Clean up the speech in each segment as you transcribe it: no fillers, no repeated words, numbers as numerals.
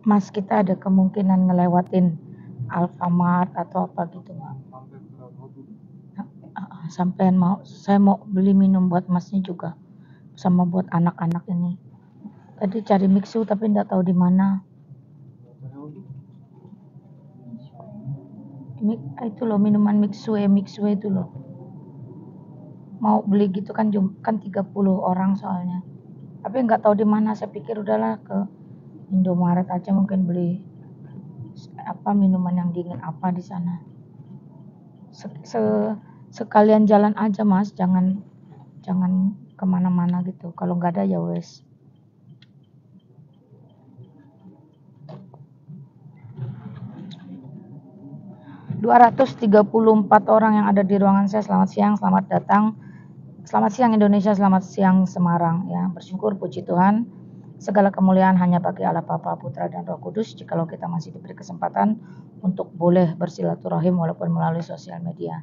Mas, kita ada kemungkinan ngelewatin Alfamart atau apa gitu nggak? Sampean mau, saya mau beli minum buat masnya juga, sama buat anak-anak ini. Tadi cari mixu tapi nggak tahu di mana. Itu loh minuman mixue itu loh. Mau beli gitu kan kan 30 orang soalnya. Tapi nggak tahu di mana. Saya pikir udahlah ke Indomaret aja, mungkin beli apa minuman yang dingin apa di sana. Sekalian jalan aja Mas, jangan kemana-mana gitu. Kalau nggak ada ya wes. ...234 orang yang ada di ruangan saya. Selamat siang, selamat datang. Selamat siang Indonesia, selamat siang Semarang ya. Bersyukur puji Tuhan, segala kemuliaan hanya bagi Allah Bapa, Putra dan Roh Kudus. Jikalau kita masih diberi kesempatan untuk boleh bersilaturahim walaupun melalui sosial media.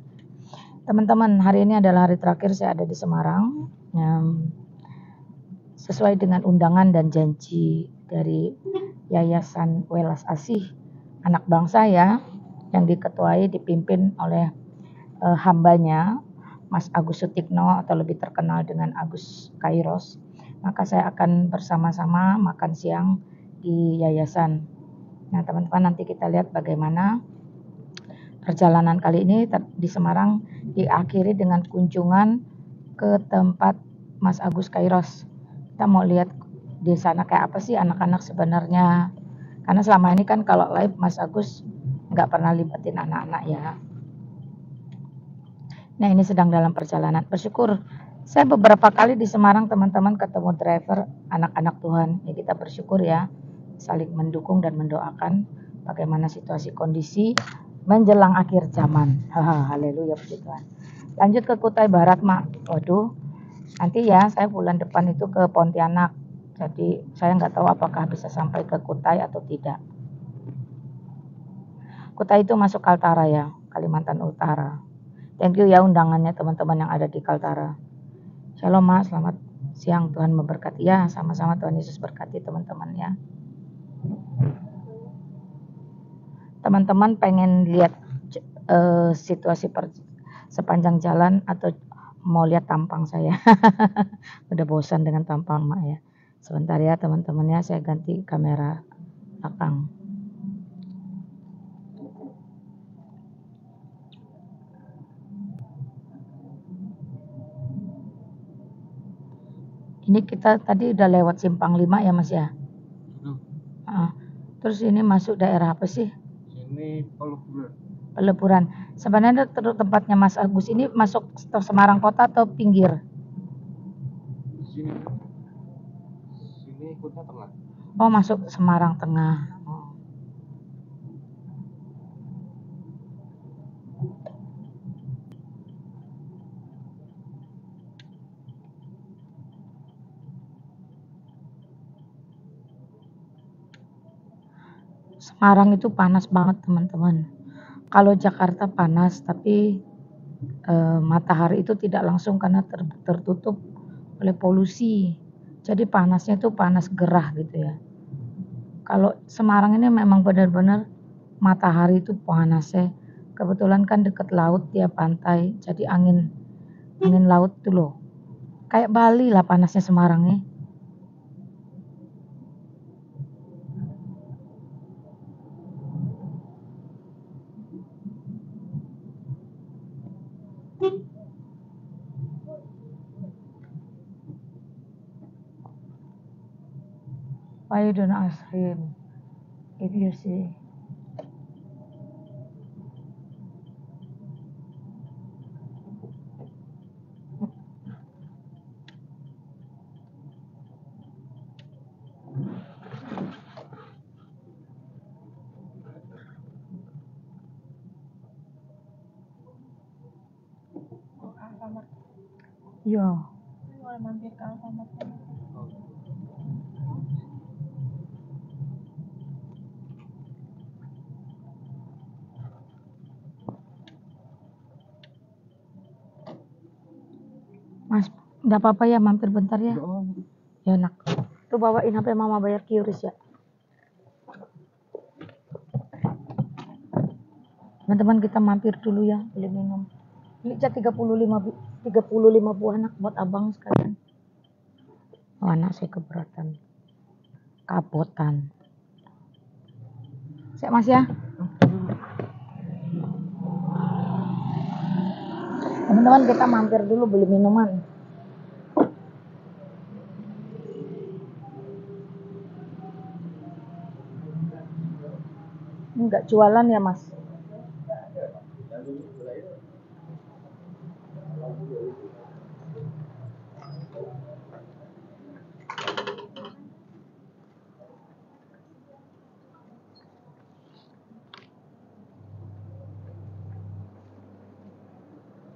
Teman-teman, hari ini adalah hari terakhir saya ada di Semarang. Sesuai dengan undangan dan janji dari Yayasan Welas Asih Anak Bangsa ya, yang diketuai dipimpin oleh hambanya Mas Agus Sutikno atau lebih terkenal dengan Agus Kairos. Maka saya akan bersama-sama makan siang di yayasan. Nah teman-teman, nanti kita lihat bagaimana perjalanan kali ini di Semarang diakhiri dengan kunjungan ke tempat Mas Agus Kairos. Kita mau lihat di sana kayak apa sih anak-anak sebenarnya. Karena selama ini kan kalau live Mas Agus nggak pernah libatin anak-anak ya. Nah ini sedang dalam perjalanan. Bersyukur saya beberapa kali di Semarang teman-teman ketemu driver anak-anak Tuhan. Ya kita bersyukur ya, saling mendukung dan mendoakan bagaimana situasi kondisi menjelang akhir zaman. Haleluya puji Tuhan. Lanjut ke Kutai Barat Mak. Waduh, nanti ya saya bulan depan itu ke Pontianak. Jadi saya nggak tahu apakah bisa sampai ke Kutai atau tidak. Kutai itu masuk Kaltara ya, Kalimantan Utara. Thank you ya undangannya teman-teman yang ada di Kaltara. Shalom Mas, selamat siang, Tuhan memberkati ya. Sama-sama Tuhan Yesus berkati teman-teman ya. Teman-teman pengen lihat situasi sepanjang jalan atau mau lihat tampang saya? Udah bosan dengan tampang Mak ya. Sebentar ya teman-teman ya, saya ganti kamera belakang. Ini kita tadi udah lewat Simpang 5 ya Mas ya? Terus ini masuk daerah apa sih? Ini Peleburan. Peleburan. Sebenarnya tempatnya Mas Agus ini masuk Semarang kota atau pinggir? Sini ikutnya tengah. Oh masuk Semarang Tengah. Semarang itu panas banget teman-teman. Kalau Jakarta panas tapi matahari itu tidak langsung karena tertutup oleh polusi. Jadi panasnya itu panas gerah gitu ya. Kalau Semarang ini memang benar-benar matahari itu panasnya. Kebetulan kan deket laut ya pantai. Jadi angin laut tuh loh. Kayak Bali lah panasnya Semarang nih. Why you don't ask him if you see? Alfamart. Iya. Boleh mampir ke Alfamart. Mas, enggak apa-apa ya mampir bentar ya. Ya nak. Tuh bawain HP mama bayar QRIS ya. Teman-teman, kita mampir dulu ya, beli minum. Beli cat 35 buah anak buat abang sekalian. Oh, anak saya keberatan. Kapotan. Saya Mas ya. Teman-teman, kita mampir dulu beli minuman. Enggak jualan ya Mas?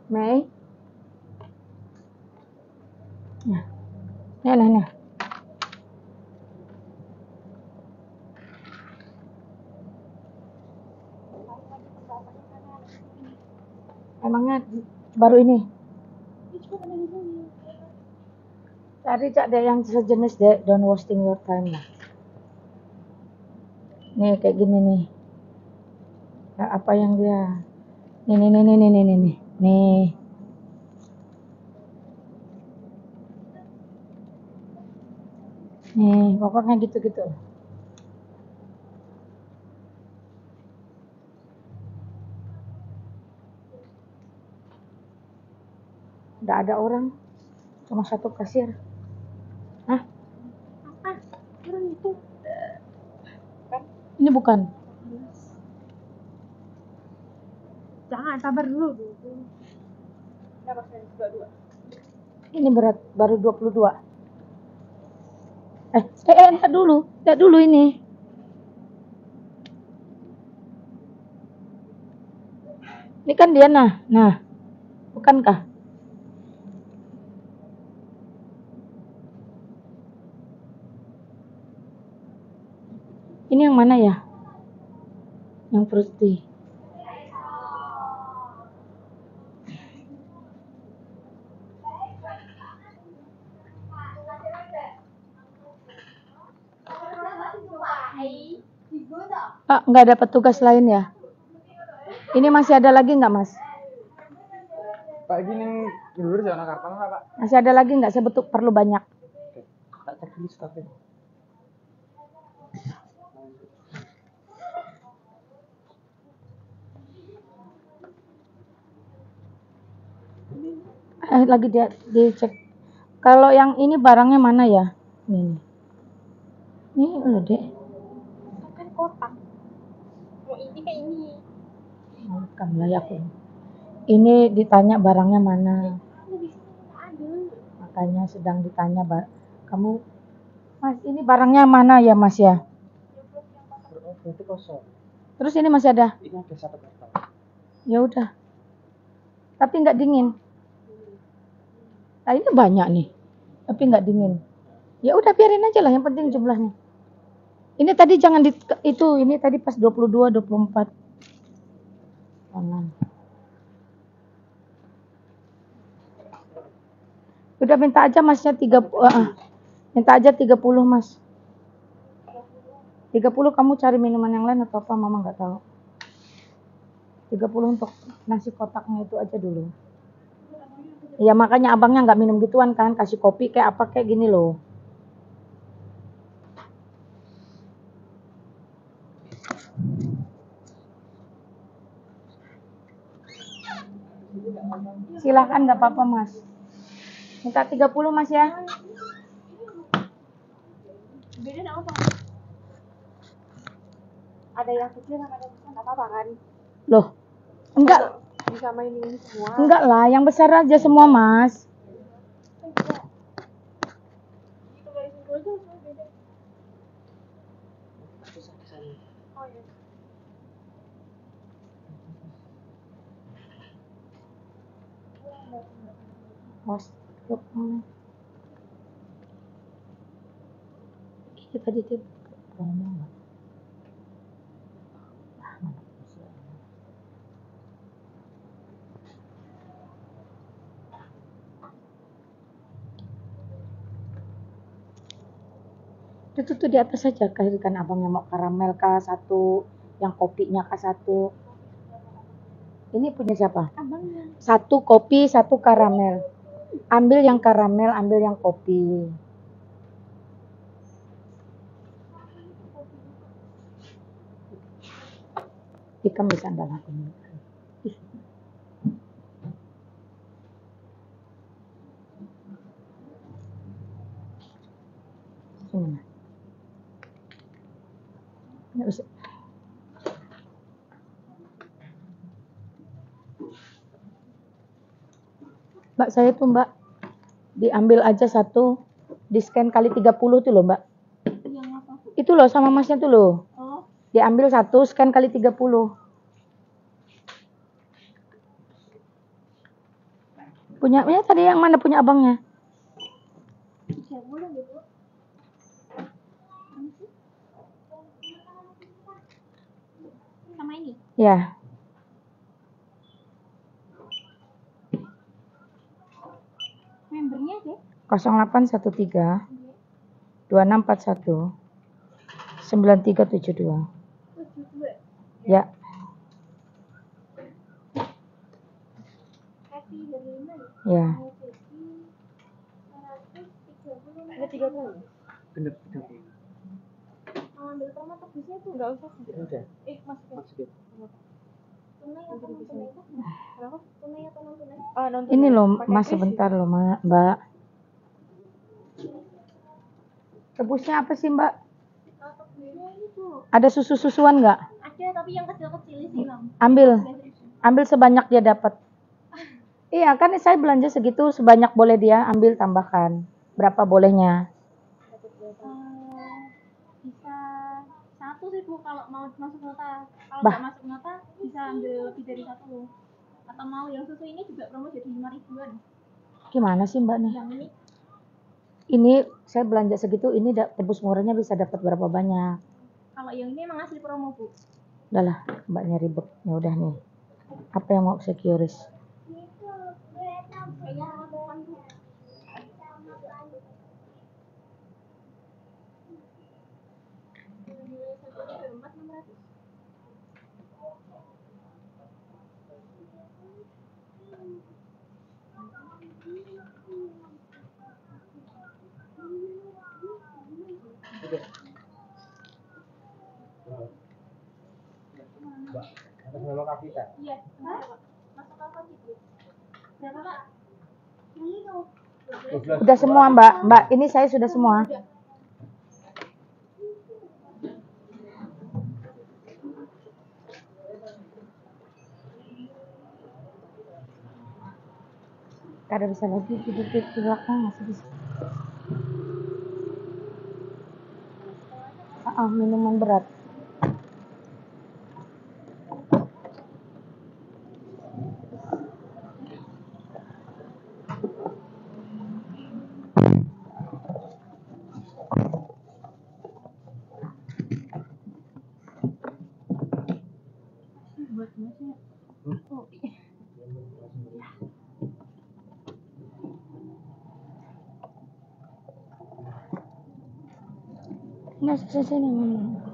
Mei? Nah. Emangnya baru ini? Cari cak deh yang sejenis deh, don't wasting your time lah. Nih kayak gini nih. Nah, apa yang dia? Nih. Nih, pokoknya gitu-gitu. Nggak ada orang, cuma satu kasir. Hah? Apa? Orang itu. Kan? Ini bukan? Jangan, sabar dulu. Berapa kali? 22. Ini berat baru 22. Entar dulu ini. Ini kan dia nah, bukankah? Ini yang mana ya? Yang fruity. Pak, nggak ada petugas lain ya? Ini masih ada lagi nggak Mas? Pak gini dulu jangan karton lah Pak. Masih ada lagi nggak? Saya perlu banyak. Tak cek dulu stoknya. Lagi dia dicek. Kalau yang ini barangnya mana ya? Ini loh dek. Kan kotak. Mau ini kayak ini. Bukan lah ya aku. Ini ditanya barangnya mana? Ada. Makanya sedang ditanya kamu, Mas ini barangnya mana ya Mas ya? Berarti kosong. Terus ini masih ada? Ini ada satu karton. Ya udah. Tapi nggak dingin. Nah ini banyak nih. Tapi nggak dingin. Ya udah biarin aja lah. Yang penting jumlahnya. Ini tadi jangan ini tadi pas 22, 24. Jangan. Udah minta aja Masnya 30. Minta aja 30 Mas. 30 kamu cari minuman yang lain atau apa? Mama nggak tahu. 30 untuk nasi kotaknya itu aja dulu. Ya makanya abangnya nggak minum gituan kan, kasih kopi kayak apa kayak gini loh. Silahkan nggak apa-apa Mas. Minta 30 Mas ya. Beda apa? Ada yang kecil sama ada yang besar, nggak apa-apa kan? Loh, enggak. Bisa main ini semua. Enggak lah, yang besar aja semua Mas. Itu guys, itu aja beda. Oh iya. Mas, tadi dia ngomong. Itu tuh di atas saja, kasihkan abangnya mau karamel kah satu, yang kopinya kah satu. Ini punya siapa? Abangnya. Satu kopi, satu karamel. Ambil yang karamel, ambil yang kopi. Ikan bisa andal aku. Ih. Sini. Nggak bisa. Mbak, saya tuh Mbak, diambil aja satu, di scan kali 30 tuh loh Mbak. Yang apa? Itu loh sama masnya tuh loh. Oh, Diambil satu, scan kali 30. Punyanya tadi yang mana punya abangnya? 30 gitu. Sama ini. Ya, Membernya deh. 0813 2641 9372. 72. Ya, Happy dari 5 ya. ya. Ada 30. Bener. Mau ambil promo tebusnya tuh enggak usah. Udah. Masukin. Tunai atau non tunai? Berapa? Tunai atau non tunai? Non Ini loh Mas sebentar loh Mbak. Tebusnya apa sih Mbak? Tebusnya ini tuh. Ada susu-susuan nggak? Ada tapi yang kecil-kecil sih, Bang. Ambil sebanyak dia dapat. Iya kan saya belanja segitu, sebanyak boleh dia ambil tambahkan. Berapa bolehnya? Bisa satu sih Bu kalau mau masuk nota. Kalau Bah. nggak masuk nota bisa ambil lebih dari satu. Atau mau yang susu ini juga promo jadi 5 ribuan. Gimana sih Mbak nih? Yang ini Ini saya belanja segitu, ini tebus murahnya bisa dapat berapa banyak? kalau yang ini emang asli promo Bu. Udahlah, Mbaknya ribet. Ya udah nih. Apa yang mau saya QRIS? Atas nama Kapita. Iya, masuk apa gitu? Berapa Pak? Yang itu. Udah semua Mbak. Mbak, ini saya sudah semua. Kada bisa lagi duduk di belakang masih bisa. Minuman berat. Buat masnya. Oh, iya. Nah, sini.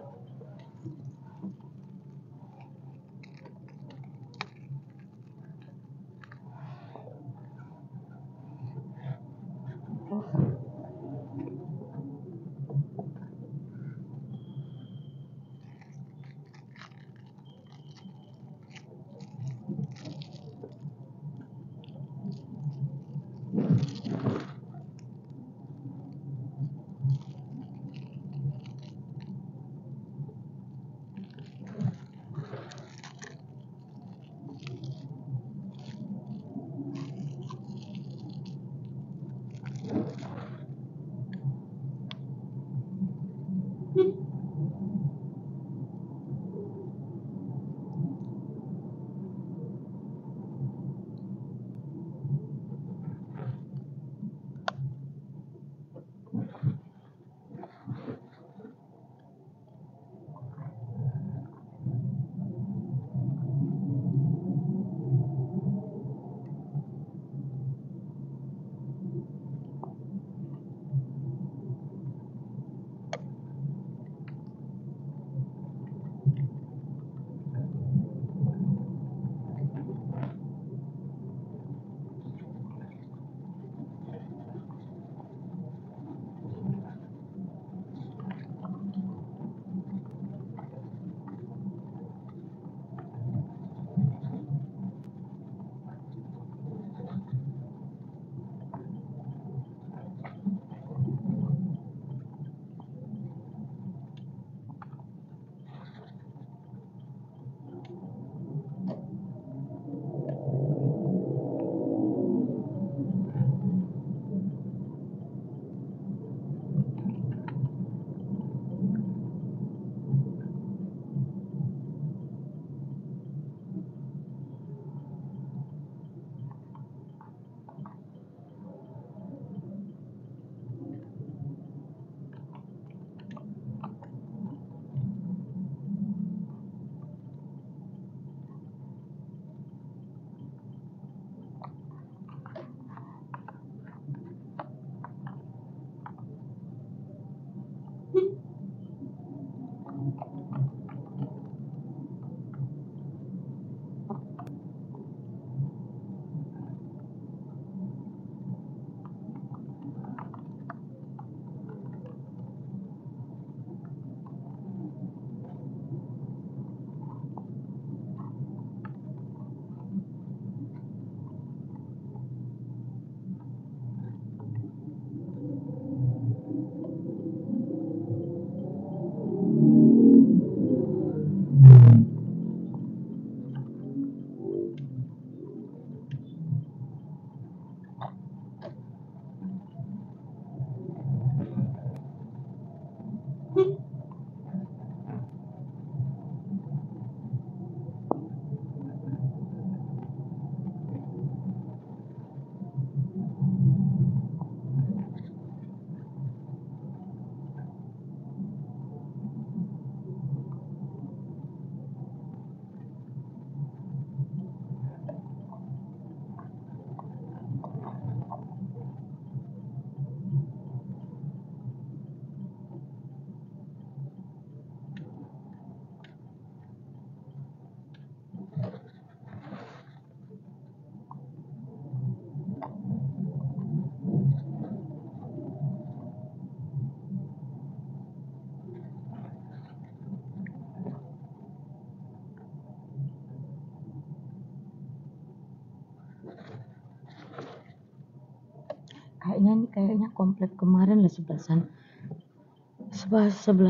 Kayaknya komplek kemarin lah sebelah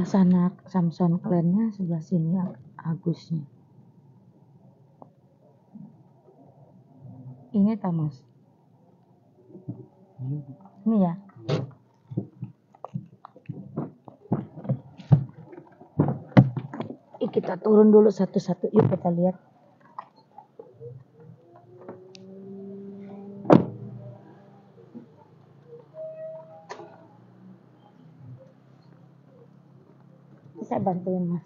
sana Samson Clan-nya, sebelah sini Agusnya. Ini Tamas. Ini ya. Kita turun dulu satu-satu, yuk kita lihat. Saya bantuin Mas.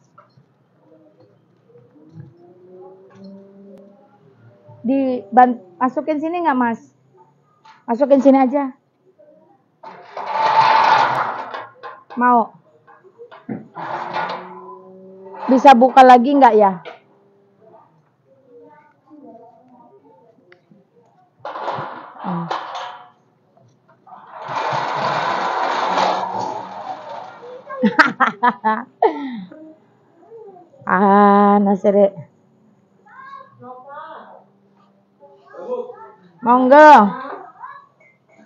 Masukin sini nggak Mas? Masukin sini aja. Mau? Bisa buka lagi nggak ya? Nasiri. Monggo.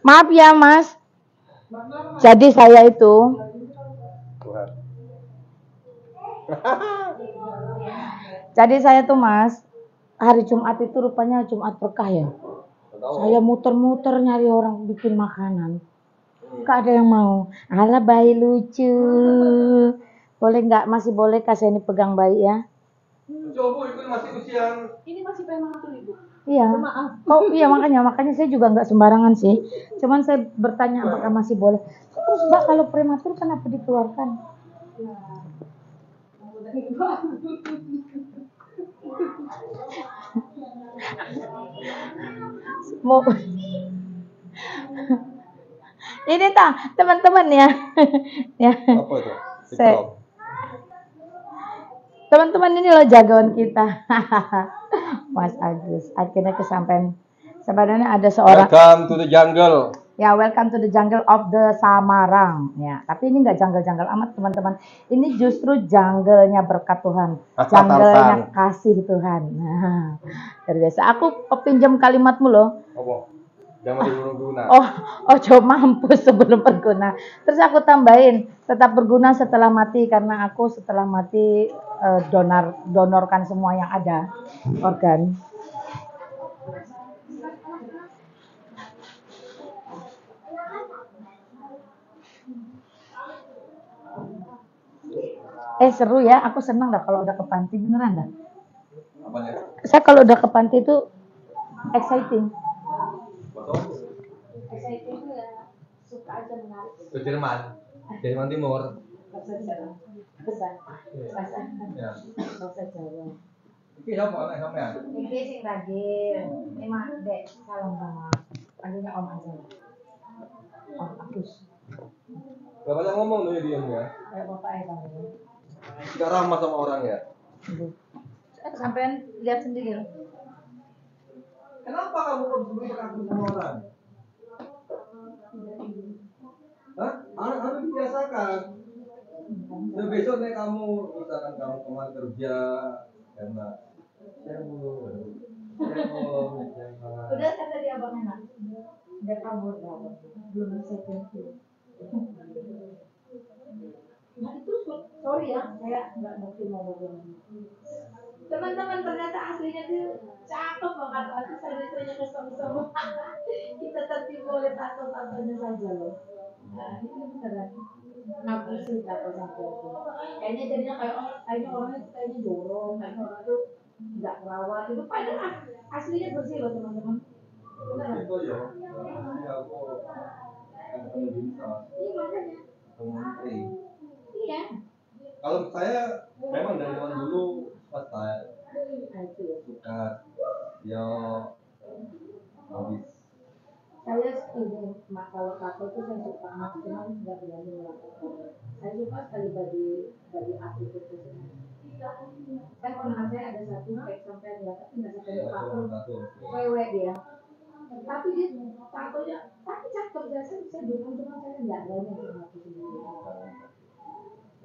Maaf ya Mas. Jadi saya itu Mas, hari Jumat itu rupanya Jumat berkah ya. Saya muter-muter nyari orang bikin makanan. Gak ada yang mau. Alah bayi lucu. Boleh nggak? Masih boleh kasih ini pegang bayi ya? Coba itu masih usia. Ini masih prematur Ibu. Iya. Oh iya makanya saya juga nggak sembarangan sih. Cuman saya bertanya apakah masih boleh. Terus Mbak kalau prematur kenapa dikeluarkan? Mau ini teman-teman ya. Ya. Apa itu? Teman-teman ini loh jagoan kita. Mas Agus. Akhirnya kesampaian. Sebenarnya ada seorang. Welcome to the jungle. Ya, welcome to the jungle of the Samarang. Ya, tapi ini nggak jungle-jungle amat teman-teman. Ini justru jungle-nya berkat Tuhan. Jungle-nya kasih Tuhan. Nah, terbiasa. Aku pinjam kalimatmu loh. Apa? Jangan berguna. Coba mampus sebelum berguna. Terus aku tambahin, tetap berguna setelah mati karena aku setelah mati donorkan semua yang ada organ. Seru ya, aku senang dah kalau udah ke panti, beneran dah. Apanya? Saya kalau udah ke panti itu exciting. Exciting itu ya suka aja menarik. Ke Jerman Timur. Besar. Ya. Bahasa Jawa. Iki siapa anak sampean? Iki sing rajin. Ini mah Dek, salam sama. Panggilnya Om aja. Om Agus. Gak banyak ngomong tuh diam ya. Kayak bapak kamu. Gak ramah sama orang ya. Sampean lihat sendiri loh. Kenapa kamu kok begitu kaku sama orang? Hah? Harus dibiasakan. Dan besok nih kamu, misalkan kamu kemarin kerja karena Udah kan tadi abang enak. Udah kabur abang. Belum bisa pensiun. Nah itu sorry ya, saya nggak ngerti mau bagaimana. Teman-teman ternyata aslinya tuh cakep banget. Aku saya kesel-kesel. Kita tertipu oleh tato-tatonya saja loh. Nah ini beneran ngapusin tato sampai itu. Kayaknya jadinya kayak kayaknya orangnya tuh kayaknya jorong, kayaknya orang tuh nggak merawat. Itu padahal aslinya bersih loh teman-teman. Beneran. itu ya. Jadi aku akan bisa Iya makanya. menteri. Iya. Kalau saya memang dari zaman dulu style Nah itu ya. suka ya habis. Saya ini kalau tato itu saya suka, cuman nggak berani melakukan. Saya suka sekali bagi aku itu. Saya pernah saya ada satu kayak sampai dia tapi nggak sampai tato cewek dia. Tapi dia tatonya tapi cakep saya dukung cuman saya nggak berani untuk aku sendiri.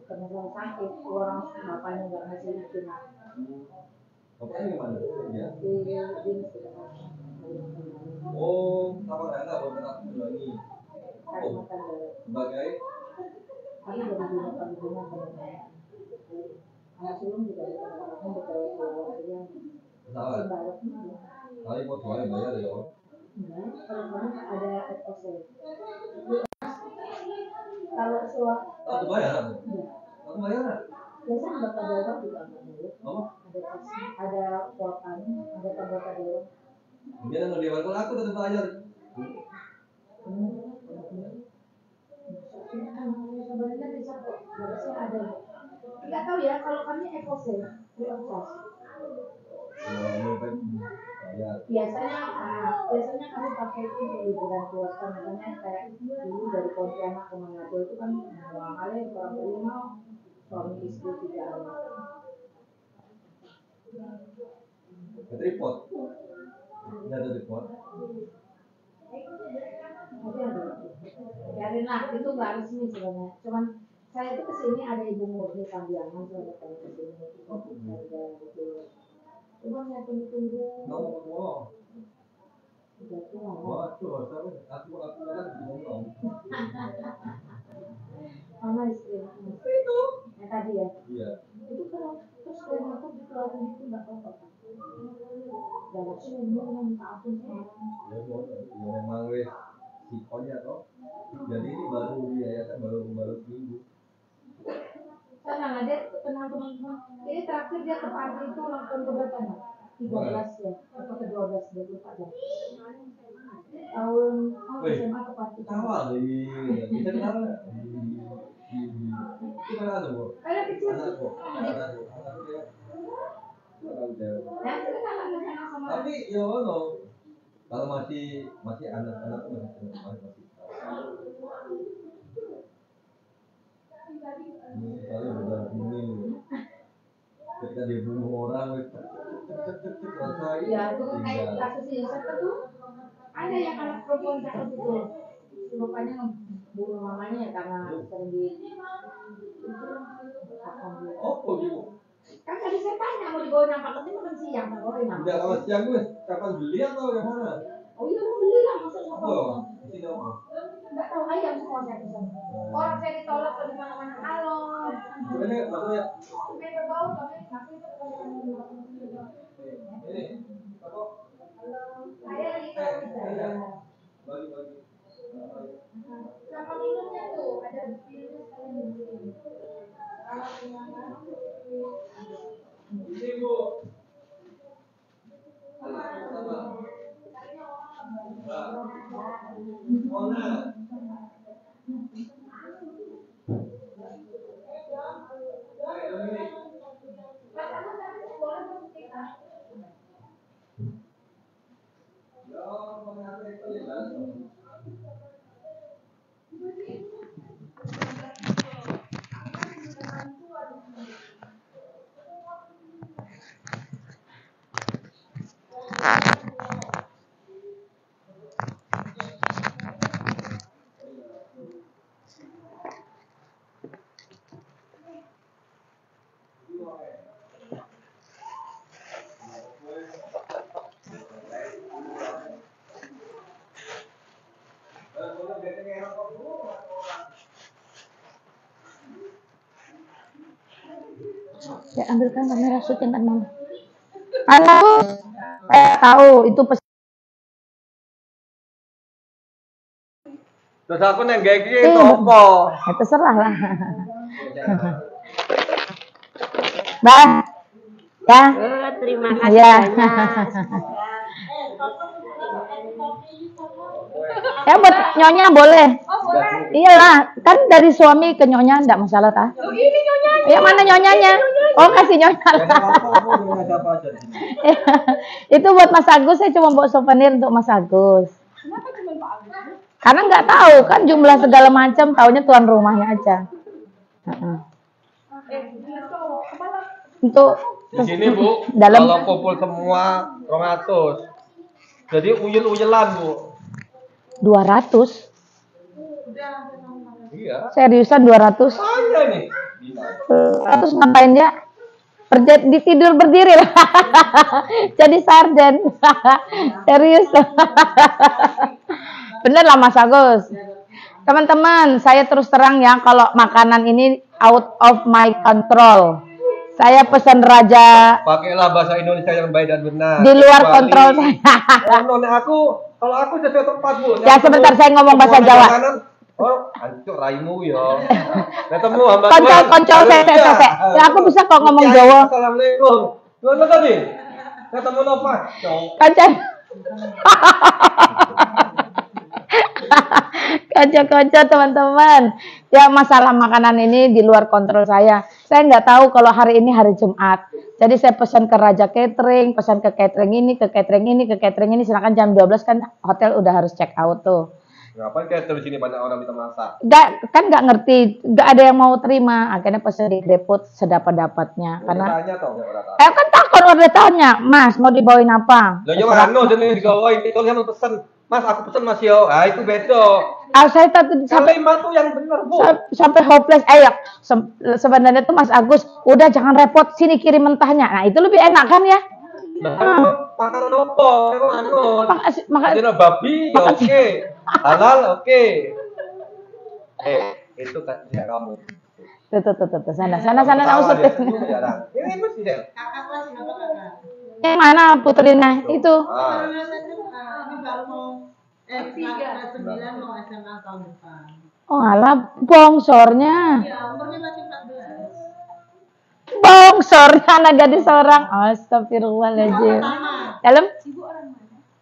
Karena saya sakit orang bapaknya nggak ngasih izin. Bapaknya gimana? Kerja? Di Oh, sama enggak bergerak lagi. Oh, Kalimantan Barat. sebagai Kami dari dunia perhubungan dengan anak sulung juga ada teman-teman di Pulau yang pesawat. Sumbawa. Kali mau jual bayar ya. Kalau kamu ada FOC. Kalau suap, Aku bayar aku. Aku bayar. biasa anggota dewan juga nggak boleh. Oh, Ada taksi, ada kuotan, ada anggota dewan. dia nggak dewan kalau aku tetap bayar. Sebenarnya bisa kok, harusnya ada. Nggak tahu ya, kalau kami FOC, free of charge. Biasanya kami pakai itu di liburan keluarga, makanya kayak dulu dari Pontianak ke Manado itu kan dua kali orang berlima suami istri 3 anak. Tripod. Ini ada tripod. Tapi ada, biarin lah, itu nggak resmi sebenarnya. Cuman saya itu kesini ada Ibu Murni Kambiangan, saya datang kesini, ada gitu. Cuma saya tunggu-tunggu. Wow. Udah tua. Waduh, aku kan ngomong. Mama istri itu yang tadi ya. Iya. Itu kalau terus dari aku dikeluarin itu nggak apa-apa. Dalam sumur minta ampun sekarang. Ya memang wes sikonnya toh. Jadi ini baru yayasan baru seminggu. Tenang aja, tenang teman-teman. Ini terakhir dia ke panti itu ulang tahun berapa nih? 13 ya, atau ke 12 dia lupa ya. Tahun SMA ke panti. Kawal di bisa kenal nggak? Di mana tuh bu? Ada kecil. Anak dia. Sama. Tapi ya no, kalau masih anak-anak masih ini kali udah ini ketika dia bunuh orang Ya itu kayak kasus Yosef tuh ada yang anak perempuan cakep itu rupanya bunuh mamanya ya karena sering di oh gitu. Kan tadi saya tanya mau dibawa nampak ke sini makan siang kan orang Udah kalau siang gue kapan beli atau gimana? Oh iya mau beli lah maksudnya Apa? Di sini apa? Nggak tahu ayam semua saya pesan. Orang saya ditolak ke mana-mana halo. Ini maksudnya Mereka bau kami ngasih itu ini apa? saya lagi tahu saya. Bagi. Sama minumnya tuh ada pilnya sekalian begini. Kalau punya Ini bu. Mana? Ya, Ya ambilkan kamera syuting kan mama. Halo, saya tahu itu Terus aku nenggek iki opo? ya terserah lah. Mbak, ya. Terima kasih Ya. banyak. Ya buat nyonya boleh. Iyalah, kan dari suami ke nyonya enggak masalah ta? Ini nyonya. Ya mana nyonyanya? Oh kasih nyonya lah. Siapa aja di sini? Itu buat Mas Agus, saya cuma bawa souvenir untuk Mas Agus. Kenapa cuma Pak Agus? Karena nggak tahu kan jumlah segala macam, taunya tuan rumahnya aja. Kemana? Untuk Di sini Bu, dalam kalau kumpul semua 200. Jadi uyel-uyelan Bu. 200, Iya. seriusan 200. Saya nih. 200 ngapain ya? Tidur berdiri lah. Jadi sarden. Serius. Bener lah Mas Agus. Teman-teman, saya terus terang ya, kalau makanan ini out of my control. Saya pesan raja Pakailah bahasa Indonesia yang baik dan benar. di luar Kecuali- kontrol saya. Kalau aku sesuai tempat Bu. Ya, sebentar, saya ngomong bahasa Jawa. Oh, hancur raimu ya. Ketemu hamba Koncol saya. Ya aku bisa kok ngomong Jawa. Assalamualaikum. Gimana tadi? Ketemu Nova. Kancang. Kaca-kaca teman-teman. Ya masalah makanan ini di luar kontrol saya. Saya nggak tahu kalau hari ini hari Jumat. Jadi saya pesan ke Raja Catering, pesan ke catering ini, ke catering ini, ke catering ini. Sedangkan jam 12 kan hotel udah harus check out tuh. Ngapain kayak terus sini banyak orang bisa masak? Nggak ngerti, nggak ada yang mau terima. Akhirnya pesan di GrabFood sedapat-dapatnya. Karena Tanya toh orang tahu. kan takut udah tanya, Mas mau dibawain apa? Lah yo anu jenenge digawain itu kan pesen. Mas aku pesen Mas yo. Ah itu beda. Saya tadi sampai Kalimat tuh yang benar Bu. sampai hopeless. Ya, sebenarnya tuh Mas Agus, udah jangan repot, sini kirim mentahnya. Nah itu lebih enak kan ya? Makanan opo? Emang anu. Maka Jadi babi ya oke. Halal oke. Itu kan ya kamu. tuh, sana usut. Ini mesti deh. Yang mana putrinya? Itu. Ah. Oh alah, bongsornya. Bongsornya anak gadis seorang. Astagfirullahaladzim. Dalam?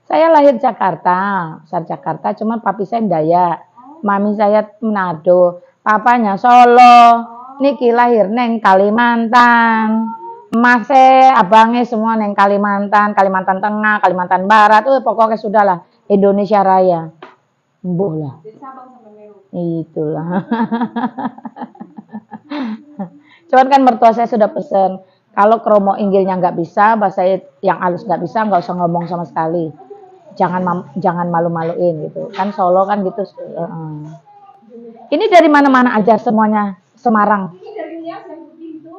Saya lahir Jakarta, besar Jakarta, cuman papi saya Dayak, mami saya Manado, papanya Solo, niki lahir neng Kalimantan, emasnya, abangnya semua neng Kalimantan, Kalimantan Tengah, Kalimantan Barat, pokoknya sudahlah Indonesia Raya, embuh lah, itulah. Cuman kan mertua saya sudah pesen, kalau kromo inggilnya nggak bisa, bahasa yang halus nggak bisa, nggak usah ngomong sama sekali. Jangan malu-maluin gitu. Kan Solo kan gitu. Ini dari mana-mana aja semuanya, Semarang. Ini dari Nias yang putih itu.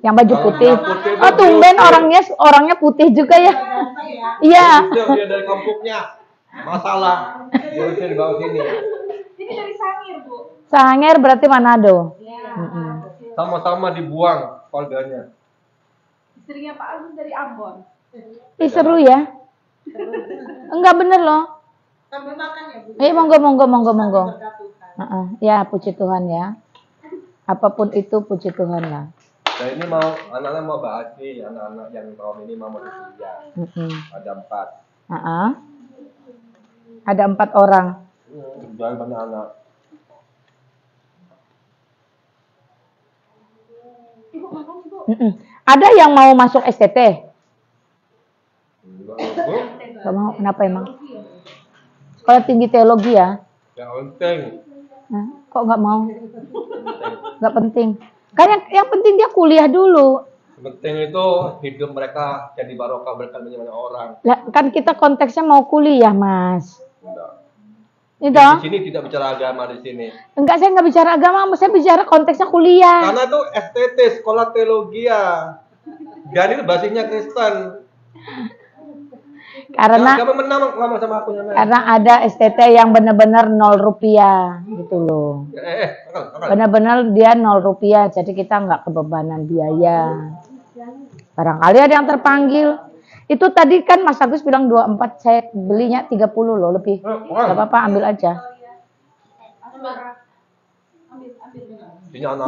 Yang baju putih. Oh, tumben orangnya putih juga ya. Iya. Dia dari kampungnya. Masalah. Dia di bawah sini. Ini dari Sangir, Bu. Sangir berarti Manado. Sama-sama dibuang keluarganya. Istrinya Pak Agus dari Ambon. Ih, seru ya. Enggak bener loh. Sambil makan ya, Bu. Monggo. Ya, puji Tuhan ya. Apapun itu puji Tuhan lah. Nah ini mau anak-anak mau bahas nih, anak-anak yang tahun ini mau kuliah. Ada 4. Ada 4 orang. Jangan banyak anak. Ibu makan, Ibu. Ada yang mau masuk STT? Enggak, Gak mau, kenapa emang? Sekolah tinggi teologi ya? yang penting. Kok nggak mau? Nggak penting. Kan yang penting dia kuliah dulu. Penting itu hidup mereka jadi barokah berkat banyak orang. Lah, kan kita konteksnya mau kuliah, Mas. Enggak. Itu? Di sini tidak bicara agama di sini. Enggak, saya nggak bicara agama, saya bicara konteksnya kuliah. Karena itu STT, sekolah teologi ya. Dan itu basisnya Kristen. Karena Kamu menang ngomong sama aku namanya. karena ada STT yang benar-benar 0 rupiah gitu loh. Angkat. Benar-benar dia 0 rupiah, jadi kita nggak kebebanan biaya. Barangkali ada yang terpanggil. Itu tadi kan Mas Agus bilang 24, saya belinya 30 loh lebih. Gak apa-apa, ambil aja.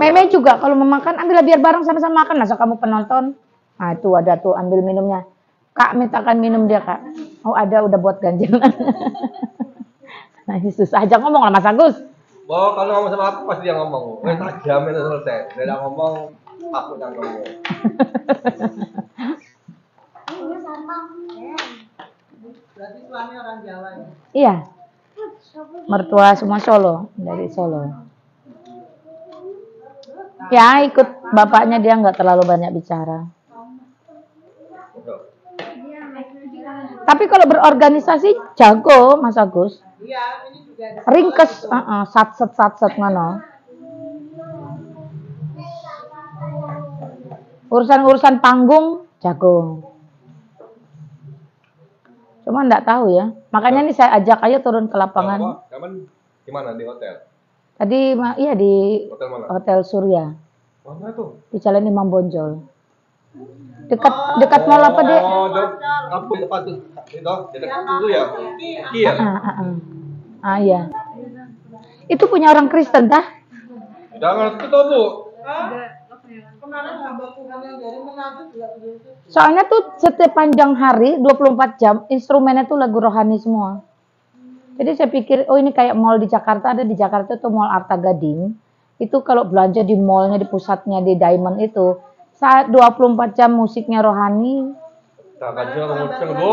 Meme juga kalau mau makan ambil biar bareng sama-sama makan. Masa kamu penonton? Nah itu ada tuh, ambil minumnya. Kak mintakan minum dia kak. Oh ada, udah buat ganjil. Nah susah aja ngomong lah Mas Agus. Oh, kalau ngomong sama aku pasti dia ngomong. Tak jamin itu selesai. Dia ngomong, aku yang ngomong. Berarti suami orang Jawa ya? Iya. Mertua semua Solo, dari Solo. Ya ikut bapaknya, dia nggak terlalu banyak bicara. Tapi kalau berorganisasi jago Mas Agus. Iya, ini juga ada. Ringkes, satset ngono. Urusan-urusan panggung jago. Cuma enggak tahu ya. Makanya nih saya ajak aja turun ke lapangan. Kapan gimana di hotel? Tadi iya di Hotel mana? Hotel Surya. Mana tuh? Di Jalan Imam Bonjol. Dekat mall apa deh? Oh, kampus depan tuh. Itu dekat itu ya. Iya. Iya. Itu punya orang Kristen tah? Jangan itu tuh, Bu. Kemarin hamba Tuhan yang dari Manado juga begitu. Soalnya tuh setiap panjang hari 24 jam instrumennya tuh lagu rohani semua. Jadi saya pikir oh ini kayak mall di Jakarta, ada di Jakarta tuh mall Arta Gading. Itu kalau belanja di mallnya, di pusatnya, di Diamond itu saat 24 jam musiknya rohani. Jangan juga kemudian, Bu.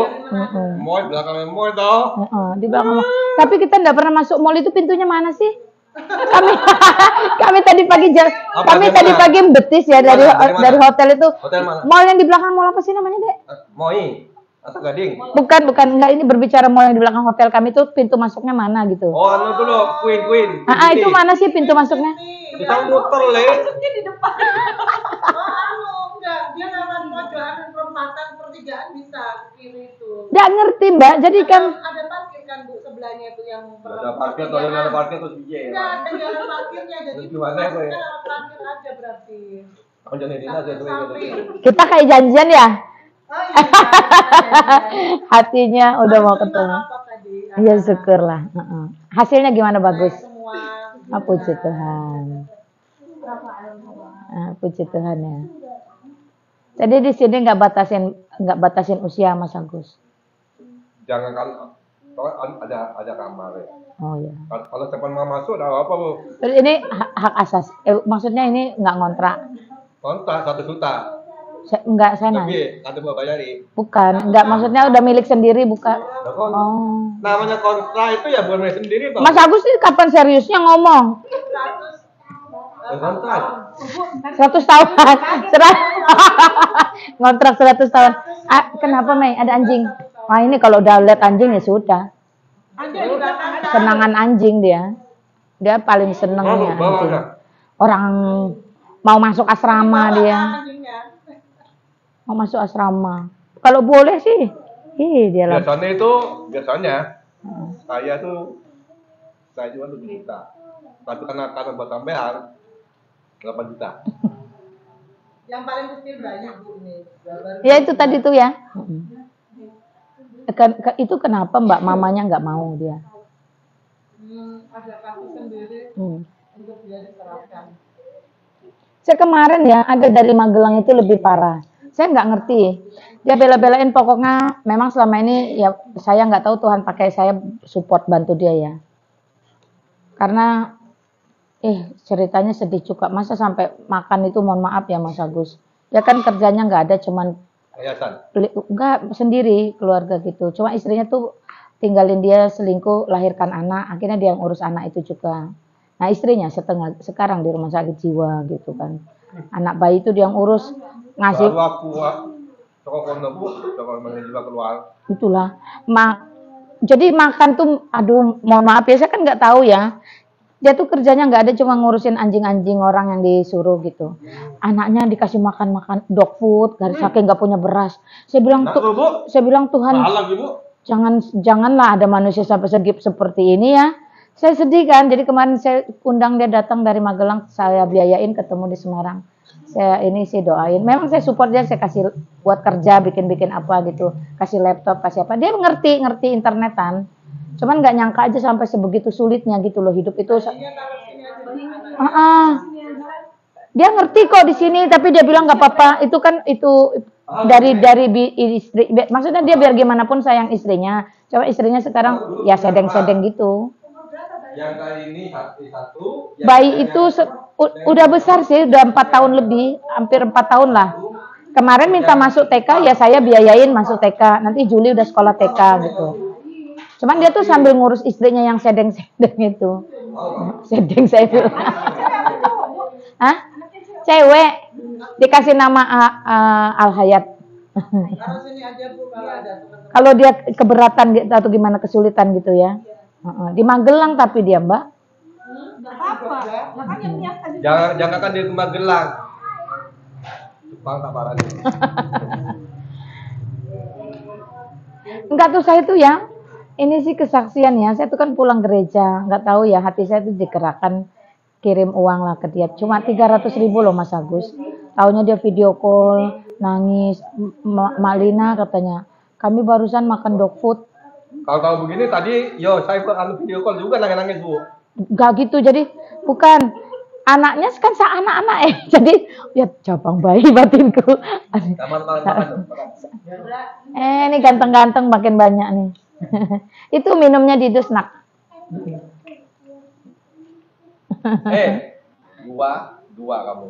Mall belakangnya mall tau. Di belakang mall. Tapi kita enggak pernah masuk mall itu, pintunya mana sih? Kami tadi pagi betis ya dari hotel itu. Hotel mana? Mall yang di belakang mall apa sih namanya, Dek? Moi. Atau Gading. Bukan, enggak, ini berbicara mall yang di belakang hotel kami itu pintu masuknya mana gitu. Oh, anu tuh loh, Queen. Itu mana sih pintu masuknya? Kita muter, Le. Di depan. Enggak, dia lewat pojokan perempatan pertigaan bisa kiri itu. Enggak ngerti, Mbak. Jadi kan Ada parkir kan Bu sebelahnya itu yang Ada parkir, kalau ada parkir terus biji Enggak, ya. ada jalan parkirnya jadi Terus gimana, Bu? masuknya lewat parkir aja berarti. Aku jangan dina aja tuh. Samping. kita kayak janjian ya. Oh iya. Hatinya udah mau ketemu. Apa tadi? Ya syukurlah. Hasilnya gimana, bagus? Semua. Puji Tuhan. Puji Tuhan ya. Jadi di sini nggak batasin usia Mas Agus. Jangan kan ada kamar ya. Oh ya. Kalau siapa mau masuk ada apa, Bu? Terus ini hak asas. Maksudnya ini nggak ngontrak. Kontrak 1 juta. Enggak, saya nanya. Lebih, ada mau bayari. Bukan, enggak, maksudnya udah milik sendiri, bukan. Oh. Namanya kontrak itu ya bukan milik sendiri, Pak. Mas Agus ini kapan seriusnya ngomong? Kontrak. 100 tahun. Ngontrak 100 tahun. Kenapa, Mei? Ada anjing. Wah, ini kalau udah lihat anjing ya sudah. Senangan anjing dia. Dia paling senengnya anjing. Orang mau masuk asrama dia. Mau masuk asrama. Kalau boleh sih. Dia lah. Biasanya saya juga 7 juta. Tapi karena buat sampean 8 juta. Yang paling kecil banyak Bu ini. Ya itu tadi tuh ya. Itu kenapa Mbak mamanya nggak mau dia? Ada kasus sendiri untuk dia diterapkan. Saya kemarin ya ada dari Magelang itu lebih parah. Saya nggak ngerti. Dia bela-belain pokoknya memang selama ini ya saya nggak tahu Tuhan pakai saya support bantu dia ya. Karena ceritanya sedih juga. Masa sampai makan itu mohon maaf ya Mas Agus. Dia kan kerjanya nggak ada cuman Yayasan. Enggak sendiri keluarga gitu. Cuma istrinya tuh tinggalin dia selingkuh, lahirkan anak, akhirnya dia yang urus anak itu juga. Nah istrinya sekarang di rumah sakit jiwa gitu kan. Anak bayi itu dia yang urus, ngasih. Baru aku toko manajemen keluar. Itulah. Jadi makan tuh, aduh mohon maaf ya saya kan nggak tahu ya. Dia tuh kerjanya nggak ada cuma ngurusin anjing-anjing orang yang disuruh gitu. Anaknya dikasih makan dog food, saking nggak punya beras. Saya bilang Tuhan, janganlah ada manusia sampai seperti ini ya. Saya sedih kan, jadi kemarin saya undang dia datang dari Magelang, saya biayain ketemu di Semarang. Saya doain. Memang saya support dia, saya kasih buat kerja, bikin apa gitu, kasih laptop, kasih apa. Dia ngerti internetan. Cuman nggak nyangka aja sampai sebegitu sulitnya gitu loh hidup itu. Dia ngerti kok di sini, tapi dia bilang nggak apa-apa. Itu kan dari istri. Maksudnya dia biar gimana pun sayang istrinya. Coba istrinya sekarang ya sedeng-sedeng gitu. Yang kali ini satu. Bayi itu udah besar sih, udah 4 tahun lebih, hampir 4 tahun lah. Kemarin minta masuk TK, ya saya biayain masuk TK. Nanti Juli udah sekolah TK gitu. Cuman dia tuh sambil ngurus istrinya yang sedeng-sedeng itu. Sedeng saya bilang. Hah? Cewek. Dikasih nama Al-Hayat. Kalau dia keberatan gitu, atau gimana kesulitan gitu ya. Di Magelang tapi dia, Mbak. Jangan kan dia ke Magelang. Jepang tak parah nih. Enggak tuh saya tuh ya. Ini sih kesaksian ya. Saya tuh kan pulang gereja, nggak tahu ya hati saya tuh digerakkan kirim uang lah ke dia. Cuma 300.000 loh Mas Agus. Taunya dia video call, nangis. Malina katanya, kami barusan makan dog food. Kalau begini tadi, saya video call juga nangis-nangis Bu. Gak gitu, jadi bukan anaknya kan anak-anak jadi ya cabang bayi batinku. Ini ganteng-ganteng makin banyak nih. Itu minumnya di Dusnak. Dua kamu.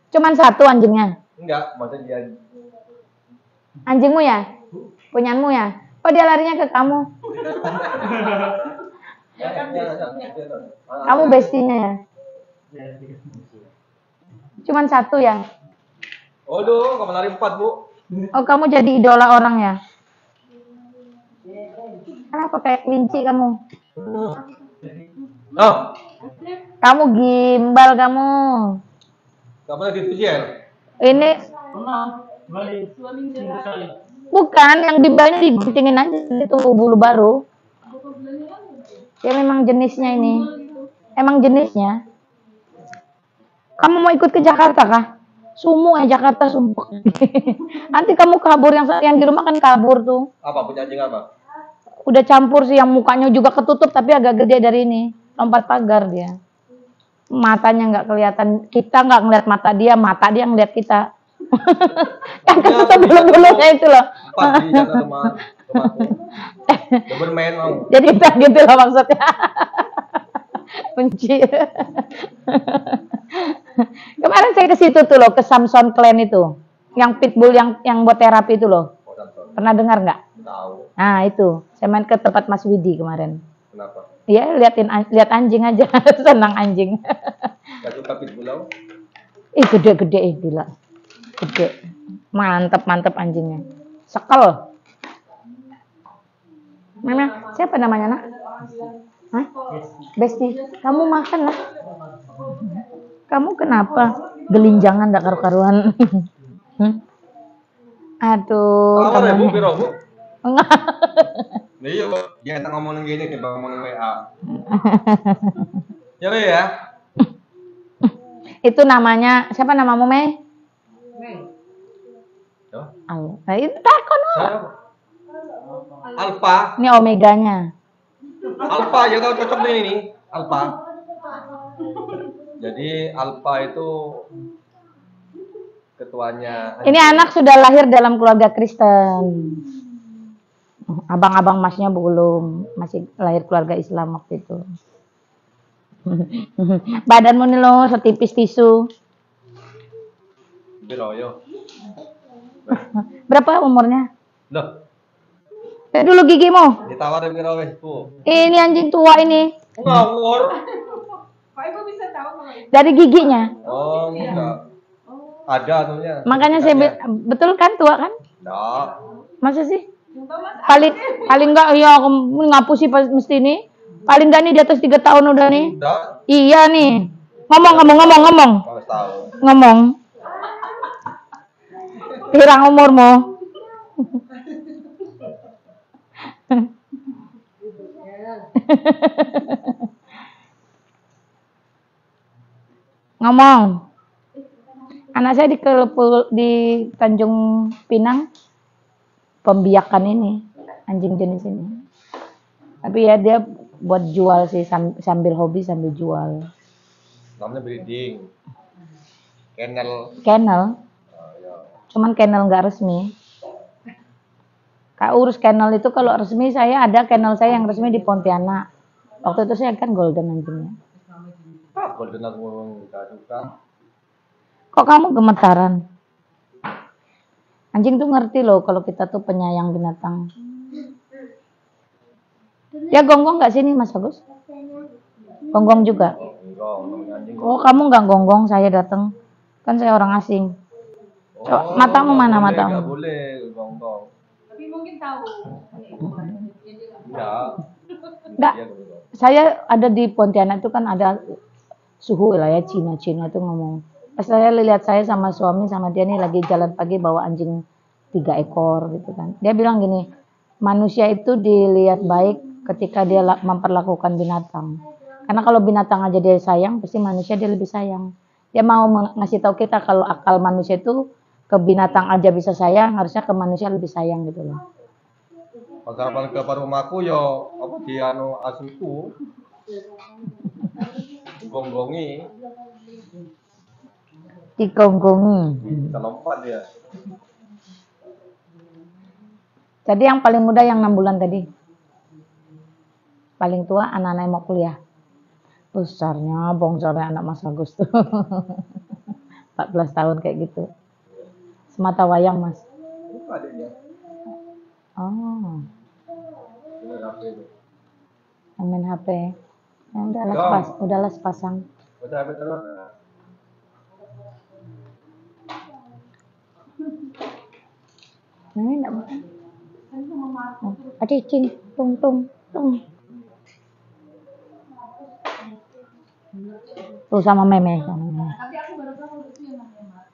Cuman 1 anjingnya. Enggak, maksudnya dia. Anjingmu ya? Punyaanmu ya? Oh dia larinya ke kamu. Kamu bestinya ya? Cuman 1 ya? Waduh, kamu lari 4 Bu. Oh kamu jadi idola orang ya? Kenapa kayak kelinci kamu? Oh, Kamu gimbal kamu. kamu lagi tujuan? Ini bukan yang gimbalnya diguntingin aja itu bulu baru. Ya memang jenisnya ini. Emang jenisnya. Kamu mau ikut ke Jakarta kah? Sumu Jakarta sumpah. Nanti kamu kabur yang di rumah kan kabur tuh. Apa punya anjing apa? Udah campur sih yang mukanya juga ketutup tapi agak gede dari ini. Lompat pagar dia. Matanya nggak kelihatan. Kita nggak ngeliat mata dia ngeliat kita. Yang ketutup bulu-bulunya itu loh. Bermain mau. Jadi gitu loh maksudnya. Benci. Kemarin saya ke situ tuh loh, ke Samson Clan itu. Yang pitbull yang buat terapi itu loh. Pernah dengar nggak? Tahu. Nah itu, saya main ke tempat Mas Widi kemarin. Kenapa? Ya lihat anjing aja, senang anjing. Gak suka pitbull? Gede-gede gila. Gede. Mantep anjingnya. Sekel. Mana? Siapa namanya, Nak? Hah? Besti. Kamu makan lah. Kamu kenapa? Gelinjangan gak karu-karuan. Aduh. Kamu ada Bu, biro Bu? Enggak. Iya Bu, jangan ngomongin gini, kita ngomongin WA. Ya. Itu namanya, siapa namamu, Mei? Nah, itu takon. Alfa. Ini omeganya. Alfa, ya tahu cocok nih ini. Alfa. Jadi Alfa itu ketuanya. Ini anak sudah lahir dalam keluarga Kristen. Abang-abang masnya belum, masih lahir keluarga Islam waktu itu. Badanmu nih loh setipis tisu. Biroyo. Berapa umurnya? Loh, Dulu gigimu. ditawarin biroyo Bu. Ini anjing tua ini. Ngawur. Pak Ibu bisa tahu kalau itu. Dari giginya. Oh, enggak. Ada anunya. Makanya saya betul kan tua kan? Enggak. Masa sih? Paling enggak ya aku ngapusi mesti ini. Paling nggak nih di atas 3 tahun udah nih. Udah, Iya nih. Ngomong. males tahu. Ngomong. Pirang umurmu? Ngomong. Anak saya di Tanjung Pinang pembiakan ini, anjing jenis ini. Tapi ya dia buat jual sih, sambil hobi sambil jual. Namanya breeding. Kennel, Ya. cuman kennel nggak resmi. Kak urus kennel itu kalau resmi saya ada kennel saya yang resmi di Pontianak. Waktu itu saya kan golden anjingnya. Golden aku ngomong suka. Kok kamu gemetaran? Anjing tuh ngerti loh kalau kita tuh penyayang binatang. Ya gonggong nggak sini Mas Agus? Gonggong juga. Enggak, namanya anjing. Oh kamu nggak gonggong saya datang. Kan saya orang asing. Oh, matamu mana, nggak matamu? Nggak boleh, gonggong. Tapi mungkin tahu. Enggak. Nggak. Iya, gonggong. Saya ada di Pontianak itu kan ada suhu lah ya Cina itu ngomong. Pas saya lihat saya sama suami sama dia nih lagi jalan pagi bawa anjing 3 ekor gitu kan. Dia bilang gini, manusia itu dilihat baik ketika dia memperlakukan binatang. Karena kalau binatang aja dia sayang, pasti manusia dia lebih sayang. Dia mau ngasih tahu kita kalau akal manusia itu ke binatang aja bisa sayang, harusnya ke manusia lebih sayang gitu loh. Pas ke rumahku yo apa di anu asuhku. Gonggongi, Digonggongi. bisa lompat dia. Jadi yang paling muda yang 6 bulan tadi. Paling tua anak-anak yang mau kuliah. Besarnya, bongsornya anak Mas Agus tuh. 14 tahun kayak gitu. Semata wayang Mas. Buka adiknya. Oh, Bener HP itu. yang main HP. Ya, Dong. udahlah sepasang. Udah HP terus. Nah, ini enggak makan. Adik cing, tung. Tuh sama meme. Tapi aku baru tahu itu yang namanya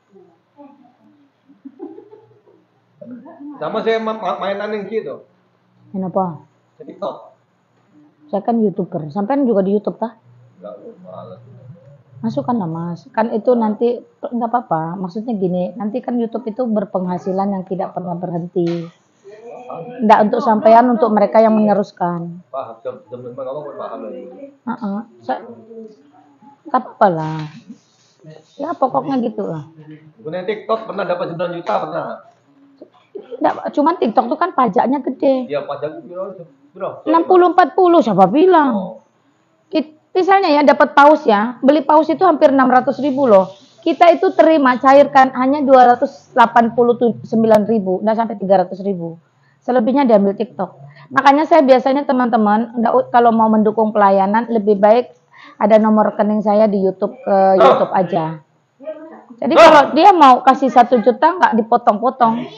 Sama saya mainan yang gitu. Kenapa? Di TikTok. Saya kan YouTuber. Sampai juga di YouTube tah? Enggak, malas. Masukkan lah Mas. Kan itu nanti nggak apa-apa. Maksudnya gini, nanti kan YouTube itu berpenghasilan yang tidak pernah berhenti. Nggak untuk sampean, untuk mereka yang meneruskan. Paham, jam kamu paham lagi. Tak apa lah. Ya pokoknya gitu lah. Punya TikTok pernah dapat 9 juta pernah. Nggak, cuman TikTok tuh kan pajaknya gede. Dia pajak bro. 60-40 siapa bilang? Oh. Misalnya ya dapat paus ya, beli paus itu hampir 600.000 loh. Kita itu terima cairkan hanya 289.000, nggak sampai 300.000. Selebihnya diambil TikTok. Makanya saya biasanya teman-teman, kalau mau mendukung pelayanan, lebih baik ada nomor rekening saya di YouTube ke YouTube aja. Jadi kalau dia mau kasih 1 juta nggak dipotong-potong.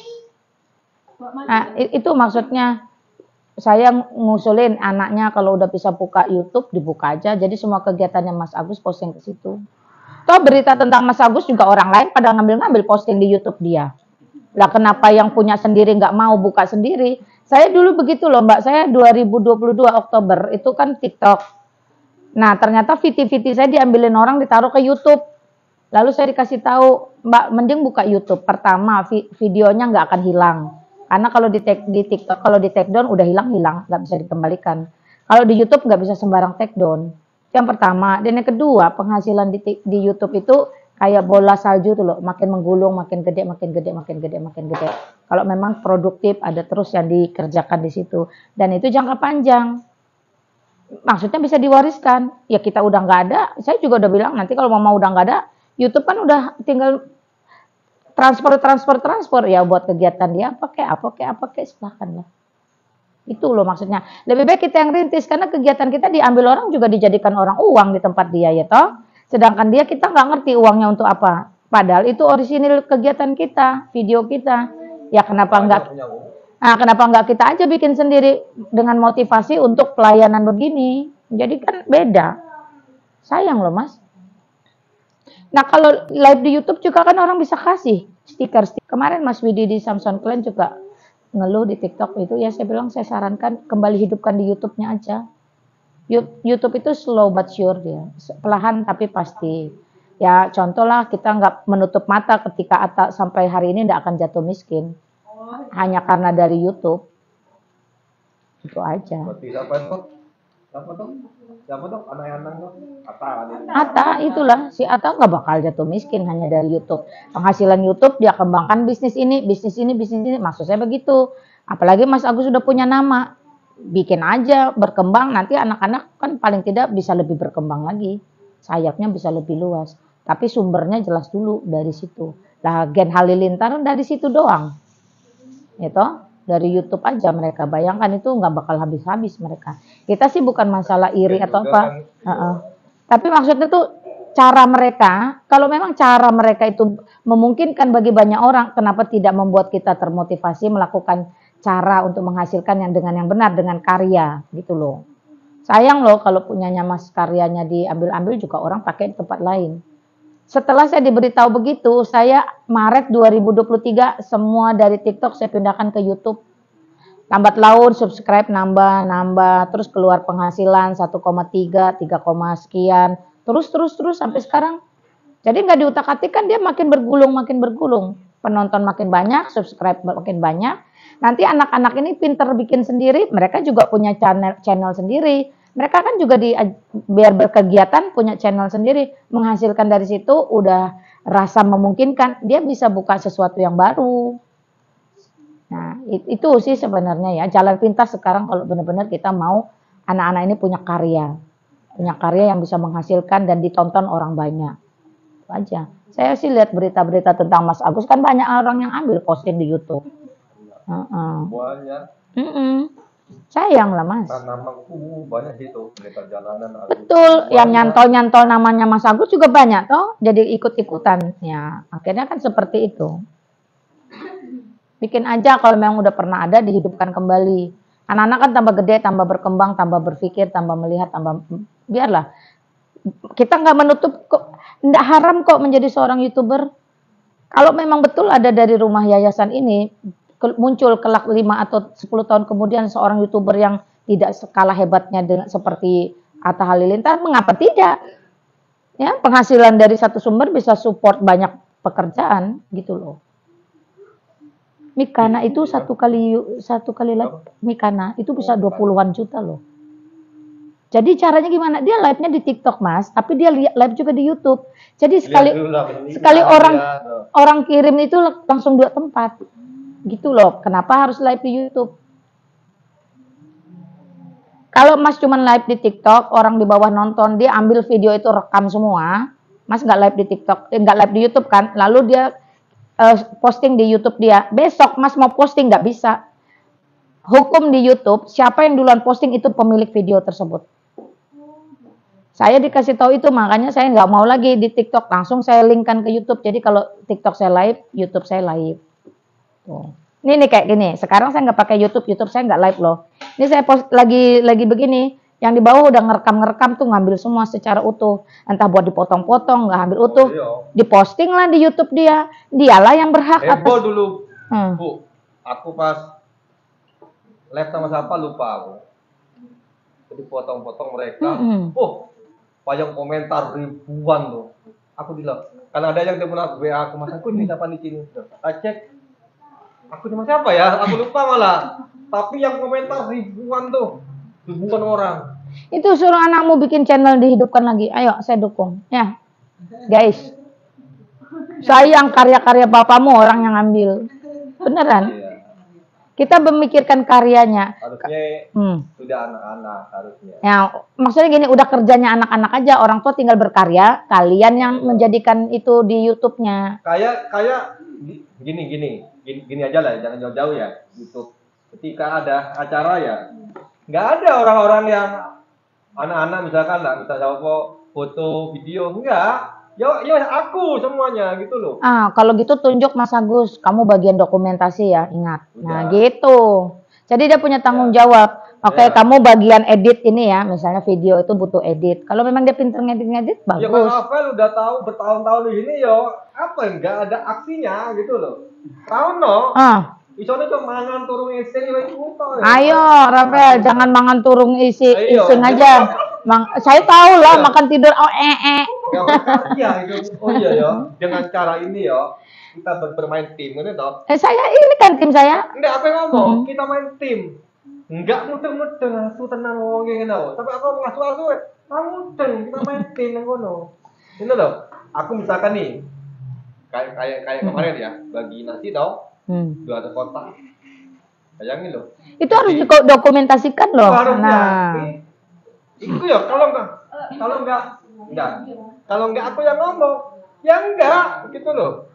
Nah, itu maksudnya saya ngusulin anaknya kalau udah bisa buka YouTube dibuka aja. Jadi semua kegiatannya Mas Agus posting ke situ. Toh berita tentang Mas Agus juga orang lain pada ngambil posting di YouTube dia. Lah kenapa yang punya sendiri nggak mau buka sendiri? Saya dulu begitu loh Mbak. Saya 2022 Oktober itu kan TikTok. Nah ternyata VT saya diambilin orang ditaruh ke YouTube. Lalu saya dikasih tahu Mbak mending buka YouTube. Pertama videonya nggak akan hilang. Karena kalau di TikTok, kalau di take down udah hilang, nggak bisa dikembalikan. Kalau di YouTube nggak bisa sembarang take down. Yang pertama, dan yang kedua, penghasilan di YouTube itu kayak bola salju tuh loh, makin menggulung, makin gede. Kalau memang produktif, ada terus yang dikerjakan di situ. Dan itu jangka panjang. Maksudnya bisa diwariskan. Ya kita udah nggak ada, saya juga udah bilang nanti kalau mama udah nggak ada, YouTube kan udah tinggal transfer ya buat kegiatan dia pakai silahkan lah. Itu loh maksudnya. Lebih baik kita yang rintis karena kegiatan kita diambil orang juga dijadikan orang uang di tempat dia ya toh. Sedangkan dia kita nggak ngerti uangnya untuk apa. Padahal itu orisinil kegiatan kita, video kita. Ya kenapa nggak kita aja bikin sendiri dengan motivasi untuk pelayanan begini. Jadi kan beda. Sayang loh Mas. Nah kalau live di YouTube juga kan orang bisa kasih stiker. Kemarin Mas Widi di Samson Clan juga ngeluh di TikTok itu, ya saya bilang saya sarankan kembali hidupkan di YouTube-nya aja. YouTube itu slow but sure dia, perlahan tapi pasti. Ya contoh lah, kita nggak menutup mata ketika Atta sampai hari ini nggak akan jatuh miskin. Hanya karena dari YouTube. Itu aja. Berarti siapa tuh? Siapa tuh? Anak-anak tuh? Atta itulah, si Atta nggak bakal jatuh miskin hanya dari YouTube. Penghasilan YouTube dia kembangkan bisnis ini. Maksud saya begitu. Apalagi Mas Agus sudah punya nama. Bikin aja, berkembang, nanti anak-anak kan paling tidak bisa lebih berkembang lagi. Sayapnya bisa lebih luas. Tapi sumbernya jelas dulu dari situ. Lah Gen Halilintar dari situ doang. Gitu. Dari YouTube aja mereka. Bayangkan itu nggak bakal habis-habis mereka. Kita sih bukan masalah iri atau apa. Tapi maksudnya tuh cara mereka, kalau memang cara mereka itu memungkinkan bagi banyak orang, kenapa tidak membuat kita termotivasi melakukan cara untuk menghasilkan yang dengan yang benar, dengan karya gitu loh. Sayang loh kalau punyanya Mas karyanya diambil-ambil juga orang pakai di tempat lain. Setelah saya diberitahu begitu, saya Maret 2023 semua dari TikTok saya pindahkan ke YouTube. Lambat laun subscribe nambah, terus keluar penghasilan 1,3, 3, sekian, terus sampai sekarang. Jadi nggak diutak-atik kan dia makin bergulung. Penonton makin banyak, subscribe makin banyak. Nanti anak-anak ini pinter bikin sendiri, mereka juga punya channel sendiri. Mereka kan juga biar berkegiatan punya channel sendiri, menghasilkan dari situ udah rasa memungkinkan, dia bisa buka sesuatu yang baru. Nah, itu sih sebenarnya ya, jalan pintas sekarang kalau benar-benar kita mau anak-anak ini punya karya yang bisa menghasilkan dan ditonton orang banyak. Itu aja. Saya sih lihat berita-berita tentang Mas Agus kan banyak orang yang ambil posting di YouTube. Banyak. Sayang lah Mas. Tanamanku banyak itu mereka jalanan. Betul, yang nyantol namanya Mas Agus juga banyak toh, jadi ikut-ikutan. Ya, akhirnya kan seperti itu. Bikin aja kalau memang udah pernah ada, dihidupkan kembali. Anak-anak kan tambah gede, tambah berkembang, tambah berpikir, tambah melihat, biarlah. Kita nggak menutup kok, nggak haram kok menjadi seorang YouTuber. Kalau memang betul ada dari rumah yayasan ini, muncul kelak 5 atau 10 tahun kemudian seorang YouTuber yang tidak skala hebatnya dengan seperti Atta Halilintar, mengapa tidak? Ya, penghasilan dari satu sumber bisa support banyak pekerjaan gitu loh. Mikana itu satu kali live Mikana itu bisa 20-an juta loh. Jadi caranya gimana? Dia live-nya di TikTok Mas, tapi dia live juga di YouTube. Jadi sekali orang kirim itu langsung 2 tempat. Gitu loh. Kenapa harus live di YouTube? Kalau Mas cuman live di TikTok, orang di bawah nonton, dia ambil video itu rekam semua. Mas nggak live di TikTok, nggak live di YouTube kan? Lalu dia posting di YouTube dia. Besok Mas mau posting nggak bisa. Hukum di YouTube, siapa yang duluan posting itu pemilik video tersebut. Saya dikasih tahu itu, makanya saya nggak mau lagi di TikTok, langsung saya linkkan ke YouTube. Jadi kalau TikTok saya live, YouTube saya live. Tuh. Ini kayak gini. Sekarang saya nggak pakai YouTube saya nggak live loh. Ini saya post lagi begini. Yang di bawah udah ngerekam tuh, ngambil semua secara utuh. Entah buat dipotong-potong, nggak ambil utuh. Diposting lah di YouTube dia. Dialah yang berhak atas. Dulu, Bu. Aku pas live sama siapa lupa aku. Jadi potong-potong mereka. Banyak komentar ribuan tuh. Aku bilang, kalau ada yang telepon WA aku, Mas aku ini siapa di sini? Saya cek. Aku cuma siapa ya? Aku lupa malah. Tapi yang komentar ribuan tuh. Ribuan orang. Itu suruh anakmu bikin channel dihidupkan lagi. Ayo, saya dukung. Ya, guys. Sayang karya-karya bapakmu orang yang ambil. Beneran. Iya. Kita memikirkan karyanya. Harusnya sudah anak-anak harusnya. Ya, maksudnya gini, udah kerjanya anak-anak aja. Orang tua tinggal berkarya. Kalian yang menjadikan itu di YouTube-nya. Kayak gini aja lah, jangan jauh-jauh ya. YouTube. Ketika ada acara ya, nggak ada orang-orang yang anak-anak misalkan lah, misalnya foto, video, enggak. Ya aku semuanya gitu loh. Kalau gitu tunjuk Mas Agus, kamu bagian dokumentasi ya, ingat. Udah. Nah gitu. Jadi dia punya tanggung jawab. Oke, Ya. kamu bagian edit ini ya, misalnya video itu butuh edit. Kalau memang dia pinter ngedit-ngedit, Ya Mas bagus. Rafael udah tahu bertahun-tahun ini yo, apa nggak ada aksinya gitu loh. Tahu no? Ah, Isone cuma mangan turun ising yo iku to. ayo, Rafael, jangan mangan turung isi Ayo. ising aja. Saya tahu lah makan tidur, oh Gak berkarya itu. Oh iya ya, dengan cara ini ya kita bermain tim ini toh. Saya ini kan tim saya. Enggak, aku yang ngomong, kita main tim. Enggak mudeng-mudeng asu tenan wong ngene lho. Tapi aku ngasu-asu kamu mudeng, kita main tim yang kono. Ini loh, aku misalkan nih kayak kemarin ya, bagi nasi tau, 200 kotak. Bayangin loh. Itu harus didokumentasikan loh. Harusnya. Nah, Itu ya kalau enggak aku yang ngomong, ya enggak gitu loh.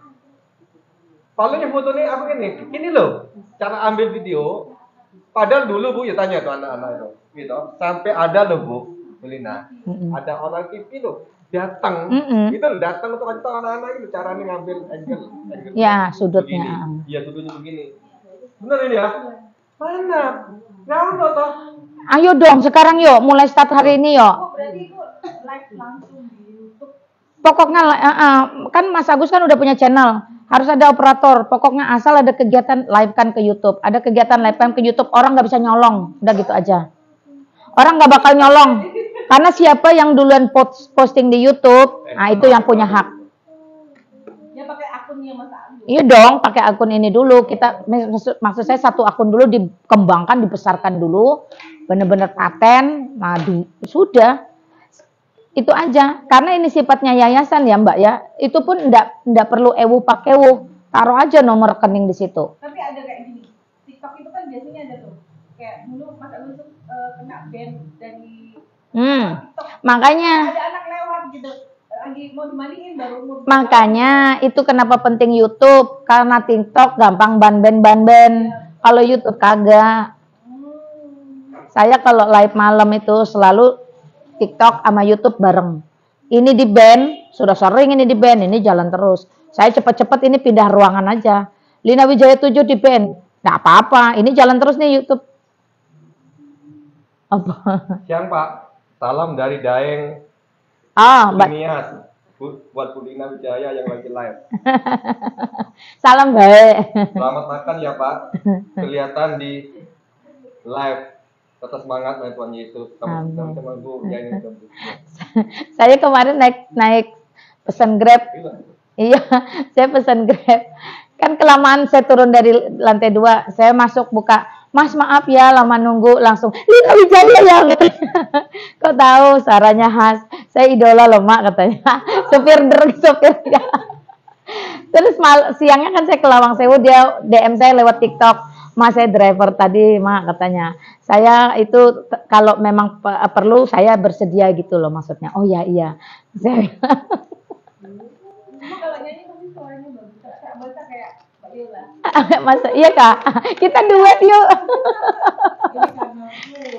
Paling yang foto nih aku ini loh, cara ambil video. Padahal dulu Bu ya tanya tuh anak-anak itu, gitu. Sampai ada loh Bu, Melina, ada orang TV loh datang, itu loh datang untuk kasih tahu anak-anak itu cara nih ngambil angle ya sudutnya. begini. Iya sudutnya begini. Bener ini ya? Mana? Nggak ada toh. Ayo dong, sekarang yuk, mulai start hari ini yuk. Berarti itu live langsung di YouTube. Pokoknya kan Mas Agus kan udah punya channel, harus ada operator. Pokoknya asal ada kegiatan live kan ke YouTube, ada kegiatan live kan ke YouTube, orang nggak bisa nyolong, udah gitu aja. Orang nggak bakal nyolong, karena siapa yang duluan posting di YouTube, nah itu yang punya hak. Dia pakai akunnya Mas Agus. Iya dong, pakai akun ini dulu. Kita maksud saya satu akun dulu dikembangkan, dibesarkan dulu, bener-bener paten. Nah, sudah. Itu aja. Karena ini sifatnya yayasan ya, Mbak ya. Itu pun enggak perlu ewu pakewu. Taruh aja nomor rekening di situ. Tapi ada kayak gini. TikTok itu kan biasanya ada tuh. Kayak dulu Mas Agus tuh kena ban dari TikTok. Makanya Ada anak lewat gitu. Lagi mau dimandiin baru mau Makanya itu kenapa penting YouTube, karena TikTok gampang ban-ban. Kalau YouTube kagak. Saya kalau live malam itu selalu TikTok sama YouTube bareng. Ini di ban, sudah sering ini di ban, ini jalan terus. Saya cepet-cepet ini pindah ruangan aja. Lina Wijaya 7 di ban. Nggak apa-apa, ini jalan terus nih YouTube. Apa? Siang Pak, salam dari Daeng. Mbak. Niat buat Bu Lina Wijaya yang lagi live. Salam baik. Selamat makan ya Pak. Kelihatan di live. Tetap semangat main Tuhan Yesus. Teman-teman Bu nyanyi. Saya kemarin naik pesan Grab. Iya, saya pesan Grab. Kan kelamaan saya turun dari lantai 2. Saya masuk buka. Mas maaf ya lama nunggu, langsung Lina Wijaya yang kok tahu suaranya khas. Saya idola loh Mak katanya. Sopirnya. Terus siangnya kan saya ke Lawang Sewu, dia DM saya lewat TikTok. Mas saya driver tadi Mak katanya. Saya itu kalau memang perlu saya bersedia gitu loh maksudnya. Oh ya iya. Saya kalau nyanyi pasti suaranya bagus. Saya baca kayak Mbak Yola. Masa iya Kak, kita duet yuk.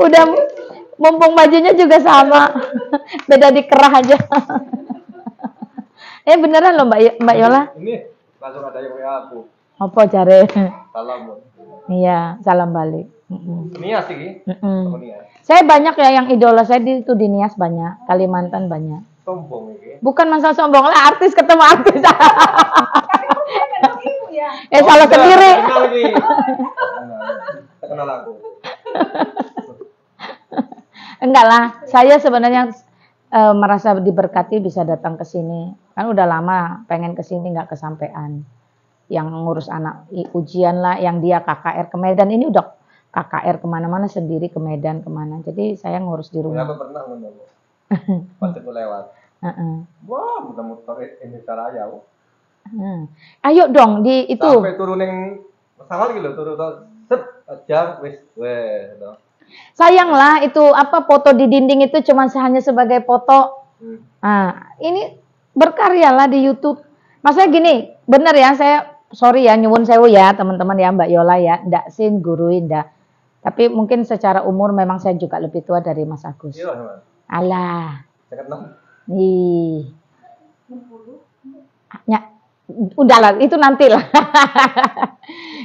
Udah mumpung bajunya juga sama, beda di kerah aja. Beneran loh Mbak Yola. Ini langsung ada yang WA aku. Apa cari? Salam Bu. Iya, salam balik. Nias sih. Nias. Saya banyak ya yang idola saya itu di Nias banyak, Kalimantan banyak. Sombong ini. Bukan masalah sombong lah, artis ketemu artis. Ya. Salah sendiri. Kenal aku. Enggak lah, saya sebenarnya merasa diberkati bisa datang ke sini. Kan udah lama pengen ke sini nggak kesampaian. Yang ngurus anak ujian lah, yang dia KKR ke Medan, ini udah KKR kemana-mana sendiri ke Medan kemana. Jadi saya ngurus di rumah. Aku pernah menunggu. Pas aku lewat. Wah, muter-muter Indonesia Raya. Ayo dong di itu. Sampai turun yang pesawat gitu, turun set aja wis no. Sayang lah itu apa foto di dinding itu cuma hanya sebagai foto. Nah, ini berkarya lah di YouTube. Maksudnya gini, bener ya saya sorry ya nyuwun sewu ya teman-teman ya Mbak Yola ya, ndak sin guruin ndak. Tapi mungkin secara umur memang saya juga lebih tua dari Mas Agus. Iya, Mas. Alah. Saya kenal. Ih. Ya, udahlah, itu nanti lah.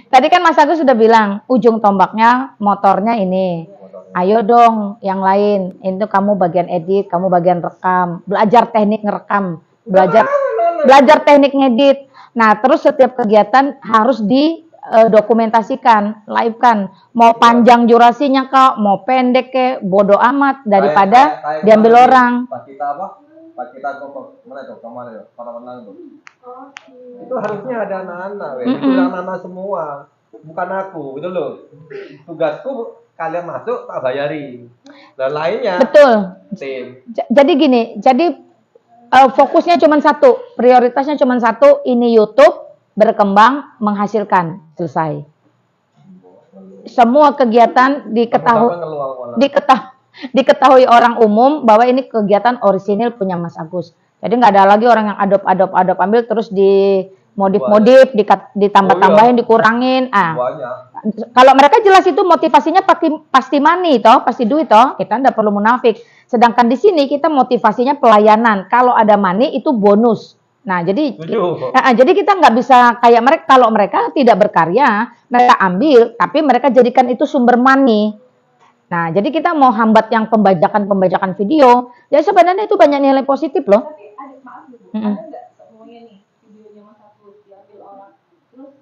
Tadi kan Mas Agus sudah bilang, ujung tombaknya motornya ini. Ayo dong yang lain, itu kamu bagian edit, kamu bagian rekam, belajar teknik ngerekam, belajar teknik ngedit. Nah, terus setiap kegiatan harus didokumentasikan, live kan. Mau panjang durasinya kak, mau pendek ke, bodoh amat daripada diambil orang. Pas kita mana itu kemana ya? Para menang tuh. Itu harusnya ada anak-anak, itu anak-anak semua, bukan aku, gitu loh. Tugasku kalian masuk tak bayari, dan lainnya. Betul. Tim. Jadi gini, fokusnya cuma satu, prioritasnya cuma satu, ini YouTube berkembang menghasilkan, selesai. Semua kegiatan diketahui orang umum bahwa ini kegiatan orisinil punya Mas Agus. Jadi nggak ada lagi orang yang adop ambil terus dimodif, ditambah-tambahin, dikurangin. Kalau mereka jelas itu motivasinya pasti money toh, pasti duit toh. Kita nggak perlu munafik. Sedangkan di sini kita motivasinya pelayanan. Kalau ada money itu bonus. Nah, jadi kita nggak bisa kayak mereka. Kalau mereka tidak berkarya, mereka ambil, tapi mereka jadikan itu sumber money. Nah, jadi kita mau hambat yang pembajakan video. Ya sebenarnya itu banyak nilai positif loh. Tapi maaf Bu, ada nggak semuanya nih videonya Mas Agus diambil orang, terus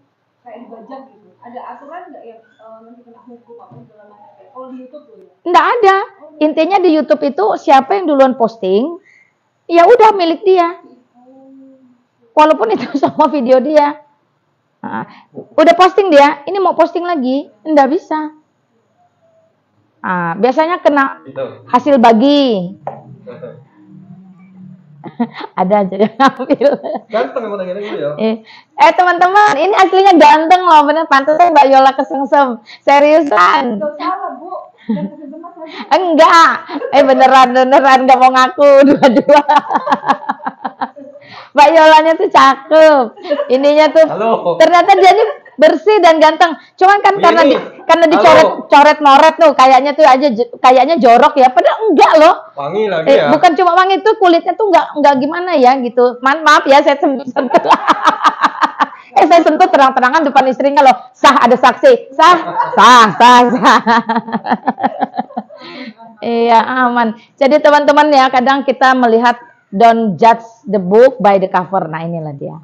kayak dibajak gitu? Ada aturan nggak yang nanti kena hukum apa segala macam? Kalau di YouTube tuh ya? Nggak ada. Intinya di YouTube itu siapa yang duluan posting, ya udah milik dia. Walaupun itu semua video dia. Nah, udah posting dia, ini mau posting lagi, nggak bisa. Biasanya kena hasil bagi. Ada aja yang ngambil. Ganteng emang gini ya. Teman-teman, ini aslinya ganteng loh, bener pantasnya Mbak Yola kesengsem. Seriusan. Nggak salah Bu. Enggak. Beneran nggak mau ngaku dua-dua. Mbak Yolanya tuh cakep. Ininya tuh ternyata dia nih bersih dan ganteng. Cuman kan karena dicoret moret tuh kayaknya jorok ya. Padahal enggak loh. Wangi lagi ya. Bukan cuma wangi tuh, kulitnya tuh enggak gimana ya gitu. Maaf ya saya sentuh. Saya sentuh terang-terangan depan istrinya loh. Sah, ada saksi. Sah. Iya, aman. Jadi teman-teman ya, kadang kita melihat don't judge the book by the cover. Nah, inilah dia.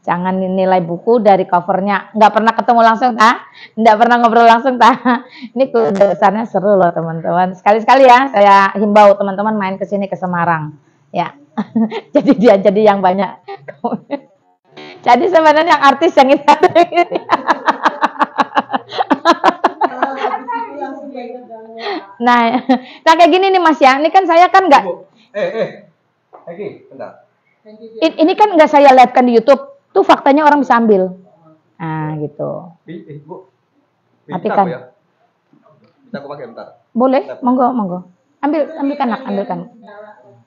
Jangan nilai buku dari covernya. Nggak pernah ketemu langsung, nggak pernah ngobrol langsung, Ini kesannya seru loh, teman-teman. Sekali-sekali ya, saya himbau teman-teman main ke sini ke Semarang. Ya, jadi yang banyak. Jadi sebenarnya yang artis yang ini. Nah, kayak gini nih Mas ya. Ini kan saya kan nggak. Bentar. Ini kan nggak saya live kan di YouTube. Tuh faktanya orang bisa ambil. Nah, gitu. Bu. Matikan. Ya? Bisa aku pakai bentar. Boleh, monggo. Ambilkan.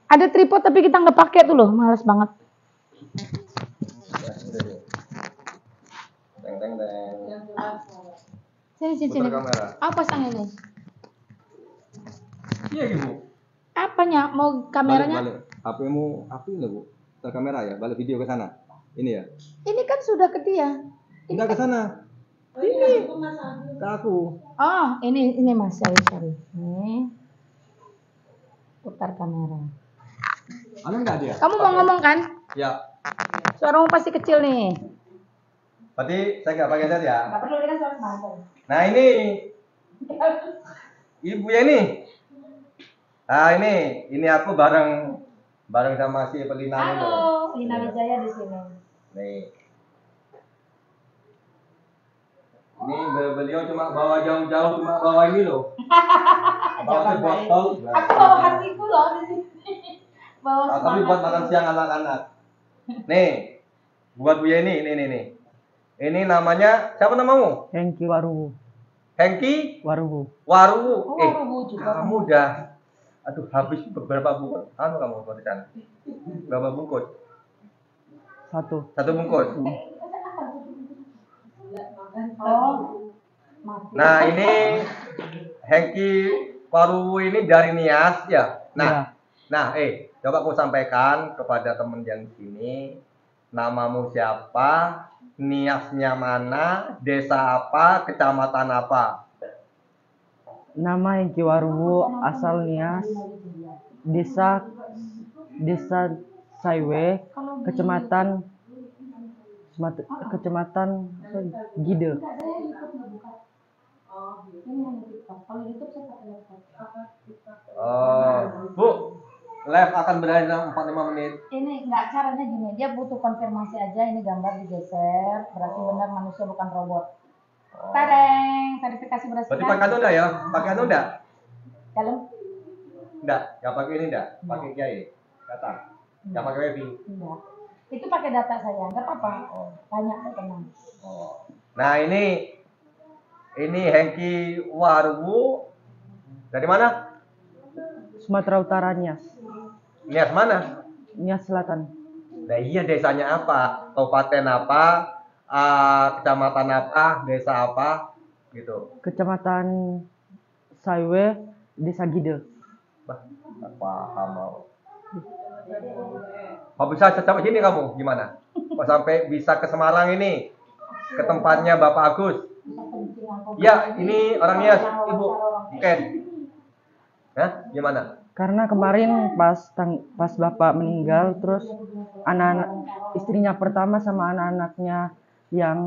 Ada tripod tapi kita nggak pakai tuh loh, males banget. Teng. Sini. Apa pasang ini? Iya, Ibu. Apanya? Mau kameranya? Balik. HP-mu api loh, Bu. Ke kamera ya, balik video ke sana. Ini ya. Ini kan sudah ke dia. Enggak ke sana. Ini ke aku. Oh, ini Mas, sorry. Nih. Putar kamera. Ada enggak dia? Kamu mau ngomong kan? Ya. Suaramu pasti kecil nih. Berarti saya nggak pakai headset ya? Nggak perlu, ini kan suara smartphone. Nah ini ibu ya nih. Nah ini aku bareng sama si Pelina ini. Halo, Lina Wijaya di sini. Nih. Ini beliau cuma bawa jauh-jauh, cuma bawa ini loh. Bawa botol. Aku bawa hatiku loh di sini. Bawa tapi buat makan siang anak-anak. Nih, buat Bu Yeni, ini. Ini namanya, siapa namamu? Hengki Warubu. Hengki? Warubu. Warubu. Warubu juga. Kamu udah, habis beberapa bungkus. Kamu di sana? Berapa bungkus? Satu bungkus. Nah ini Hengki Warubu ini dari Nias ya. Nah, coba aku sampaikan kepada teman yang di sini, namamu siapa, Niasnya mana, desa apa, kecamatan apa. Nama Hengki Waruwu, asal Nias, desa desa Saiwe, kecamatan kecamatan Gide. Bu, live akan berakhir dalam 45 menit. Ini nggak, caranya gini, dia butuh konfirmasi aja, ini gambar digeser, berarti benar manusia bukan robot. Tadeng, verifikasi berhasil. Berarti pakai anu enggak ya? Pakai anu enggak? Dalam? Enggak, enggak pakai ini enggak? Pakai kiai. Data. Enggak pakai wifi. Enggak. Itu pakai data saya, nggak apa-apa. Banyak kok, tenang. Nah, ini Hengki Waruwu dari mana? Sumatera Utara, Nias. Nias mana? Nias Selatan. Nah, iya, desanya apa? Kabupaten apa? Kecamatan apa? Desa apa? Gitu. Kecamatan Saiwe, desa Gide. Bah, nggak paham mau. Kok bisa sampai sini kamu? Gimana? Kok sampai bisa ke Semarang ini? Ke tempatnya Bapak Agus? Ya, ini orang Nias, Ibu. Oke. Hah? Gimana? Karena kemarin pas Bapak meninggal, terus anak-anak istrinya pertama sama anak-anaknya yang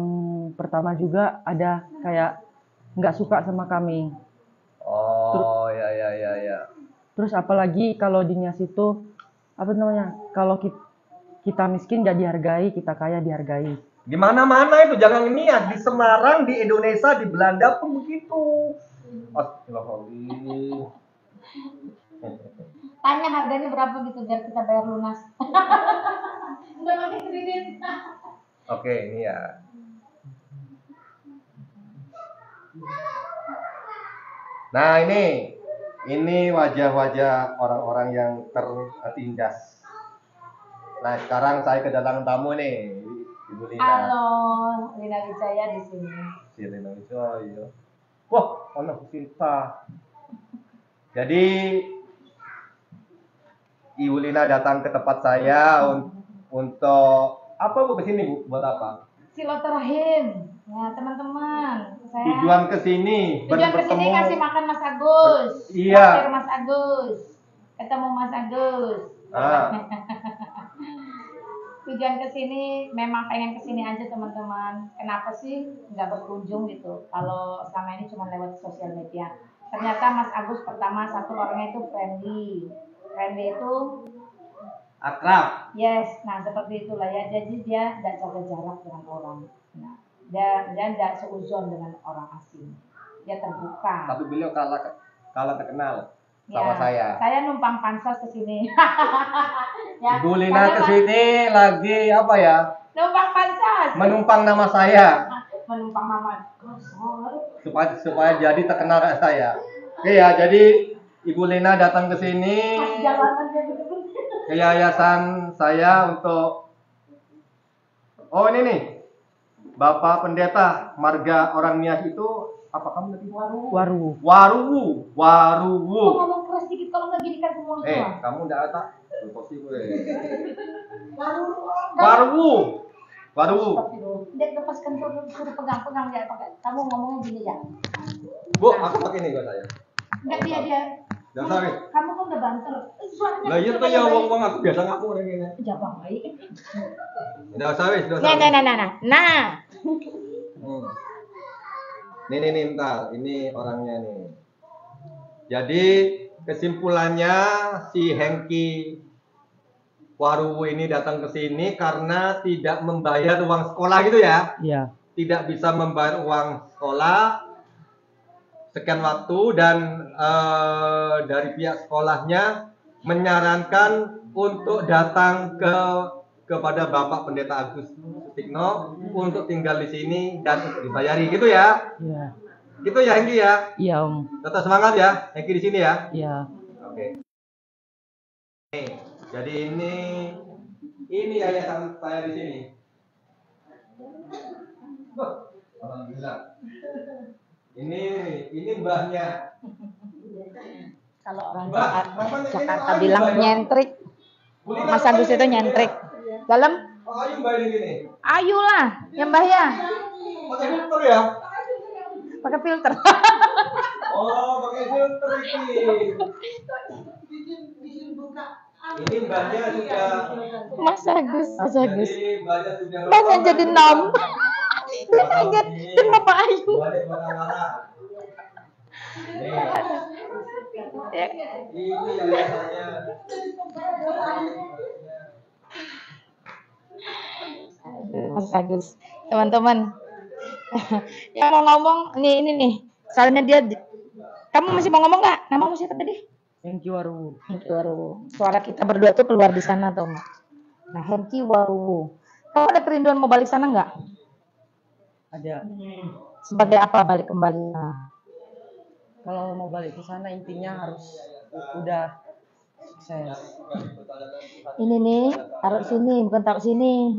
pertama juga ada kayak nggak suka sama kami. Oh, ya. Terus apalagi kalau di Nias itu apa namanya? Kalau kita miskin gak dihargai, kita kaya dihargai. Di mana-mana itu, jangan Nias, di Semarang, di Indonesia, di Belanda pun begitu. Astagfirullahaladzim. Tanya harganya berapa gitu biar kita bayar lunas. Nggak pakai kredit. Oke, ini ya. Nah, ini wajah-wajah orang-orang yang tertindas. Nah, sekarang saya kedatangan tamu nih, Ibu Lina. Halo, Lina Wijaya di sini. Si Lina Wijaya. Wah, anak cinta. Jadi Ibu Lina datang ke tempat saya untuk apa Bu kesini Bu? Buat apa? Silaturahim. Ya, teman-teman. Tujuan kesini ngasih makan Mas Agus. Iya. Traktir Mas Agus. Ketemu Mas Agus. Tujuan kesini memang pengen kesini aja teman-teman. Kenapa sih nggak berkunjung gitu? Kalau selama ini cuma lewat sosial media. Ternyata Mas Agus pertama satu orangnya itu friendly. Friendly itu akrab. yes, nah seperti itulah ya. Jadi dia tidak jaga jarak dengan orang. Nah, dia tidak seuzon dengan orang asing. Dia terbuka. Tapi beliau kalah terkenal sama Ya, saya. Saya numpang pansos ke sini. Ya, Ibu Lina kesini lagi apa ya? numpang pansos. Menumpang nama saya Menumpang mama. supaya jadi terkenal kayak saya. Iya, jadi Ibu Lina datang ke sini Jalanan dia bener-bener. ke yayasan saya untuk ini nih. Bapak Pendeta Marga Orang Nias itu apa kamu tadi? Waruwu. Waruwu. Kok ngomong keras dikit kalau nggak gini kan semua semua. Kamu enggak ada posisi gue. Waruwu. Dia lepaskan suruh pegang-pegang dia pakai. Kamu ngomongnya gini ya. Bu, aku pakai ini buat saya. Enggak dia. Jangan sampai. Kamu kan udah banter. Suaranya Lah iya tuh ya wong aku biasa ngaku orang ini. Jabang baik. Udah usah. Nah. Nih, bentar. Ini orangnya nih. Jadi kesimpulannya si Hengki Waruwu ini datang ke sini karena tidak membayar uang sekolah gitu ya? Iya. Tidak bisa membayar uang sekolah sekian waktu dan dari pihak sekolahnya menyarankan untuk datang kepada Bapak Pendeta Agus Sutikno untuk tinggal di sini dan untuk dibayari gitu ya? Iya. Gitu ya Hengki ya? Iya, Om. Tetap semangat ya Hengki di sini ya? Iya. Oke. Jadi ini yayasan saya di sini. Alhamdulillah. Ini mbahnya. Kalau orang Mbak, Jakarta ini bilang Mbak, ya? nyentrik. Mas Agus itu nyentrik. Dalam Ayo mbak ini gini. ayulah, ya Mbah ya. Pakai filter ya? Pakai filter. Oh, pakai filter ini. Bikin buka. Ini mbaknya sudah. Mas Agus. Jadi mbaknya sudah. Pengen jadi nom. Saya kaget kenapa Ayu. Balik marah-marah. Ya. Ini yayasannya. Mas Agus. Teman-teman. Yang mau ngomong ini nih. Soalnya dia kamu masih mau ngomong nggak? Namamu siapa tadi? Hengki Waru. Hengki Waru. Suara kita berdua tuh keluar di sana atau enggak? Nah, Hengki Waru. Kamu ada kerinduan mau balik sana nggak? Ada. Sebagai apa balik kembali? Kalau mau balik ke sana intinya harus udah sukses. Ini nih, taruh sini, bukan taruh sini.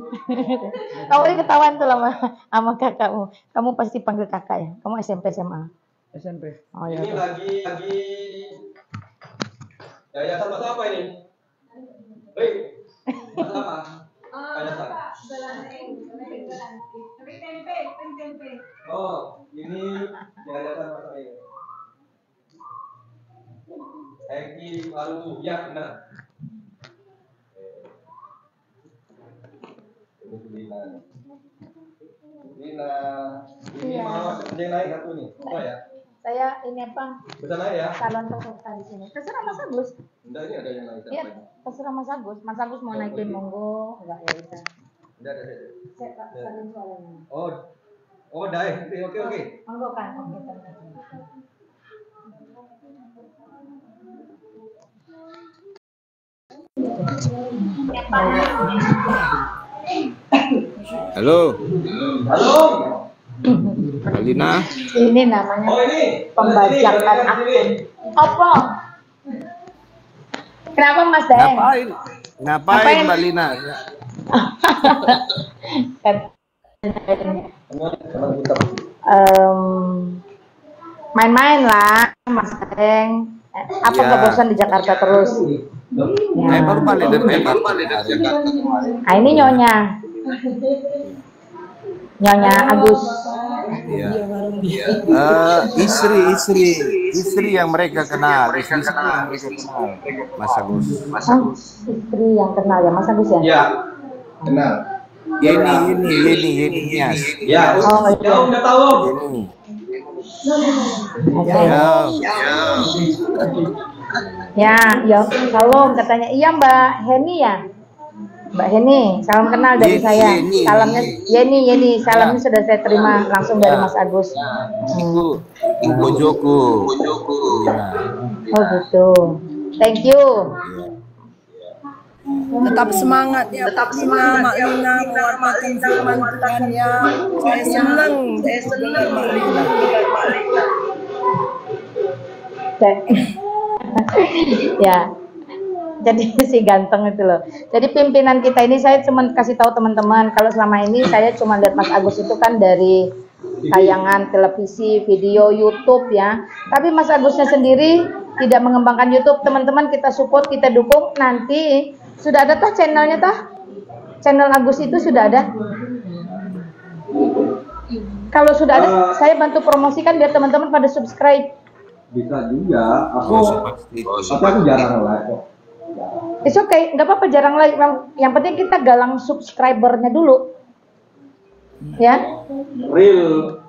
Kamu ini ketahuan tuh sama kakakmu. Kamu pasti panggil kakak ya? Kamu SMP SMA? SMP. Oh iya. Ini lagi yayasan mas apa ini? Hei, mas apa? Yayasan. Tempe. Oh, ini yayasan mas apa ini? Hengki Waru, ya benar. Ini mau ada yang naik satu nih, apa ya? Saya ini apa? Bisa naik ya? Calon peserta di sini. Terserah Mas Agus. Enggak, ini ada yang naik Iya, siapa ini? terserah Mas Agus. Mas Agus mau naikin monggo, enggak ya bisa. Enggak ada. Saya tak salin suaranya. Oh, dai. Oke. Monggo kan, oke. Halo, Halo. Alina. Ini namanya Oh, ini pembajakan akun. Apa? Kenapa Mas Daeng? Ngapain Mbak Lina? Main-main lah Mas Daeng. Apa Ya. nggak bosan di Jakarta terus? Saya baru balik dari Jakarta. Nah ini Nyonya Agus. Iya. Istri yang mereka kenal. Istri yang mereka kenal. Mas Agus. Istri yang kenal ya Mas Agus ya? Ya. Kenal. Yeni Nias. Ya, Oh, iya. udah tahu. Yeni. Oke. Ya. Ya, salam katanya. Iya Mbak Heni ya? Mbak Heni, salam kenal dari Yeni, saya. Yeni. Salamnya Yeni, salamnya sudah saya terima langsung dari Mas Agus. Ibu Joko. Oh gitu. Thank you. Tetap semangat ya, tetap semangat Mak Lina mewartakan firman Tuhan ya. Saya senang Mak Lina. Ya. Jadi si ganteng itu loh. Jadi pimpinan kita ini saya cuma kasih tahu teman-teman kalau selama ini saya cuma lihat Mas Agus itu kan dari tayangan televisi, video, YouTube ya. Tapi Mas Agusnya sendiri tidak mengembangkan YouTube. Teman-teman kita support, kita dukung. Nanti sudah ada tah channelnya tah? Channel Agus itu sudah ada. Kalau sudah ada, saya bantu promosikan biar teman-teman pada subscribe. Bisa juga. Tapi aku jarang live kok. It's okay, nggak apa-apa jarang like. Yang penting kita galang subscribernya dulu. Ya. Real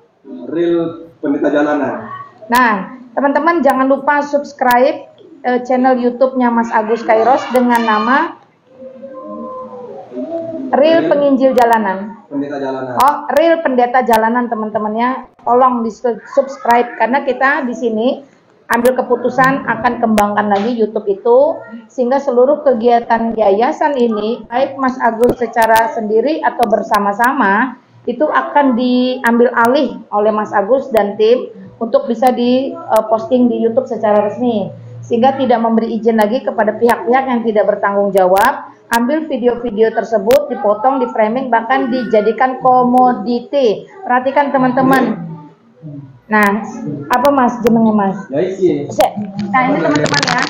pendeta jalanan. Nah, teman-teman jangan lupa subscribe channel YouTube-nya Mas Agus Kairos dengan nama Real Penginjil Jalanan. Pendeta jalanan. Oh, Real Pendeta Jalanan teman-temannya. Tolong di subscribe karena kita di sini ambil keputusan akan kembangkan lagi YouTube itu sehingga seluruh kegiatan yayasan ini baik Mas Agus secara sendiri atau bersama-sama itu akan diambil alih oleh Mas Agus dan tim untuk bisa diposting di YouTube secara resmi sehingga tidak memberi izin lagi kepada pihak-pihak yang tidak bertanggung jawab. Ambil video-video tersebut dipotong, di framing, bahkan dijadikan komoditi. Perhatikan teman-teman. Nah, apa Mas jenengnya Mas? Nah ini teman-teman ya,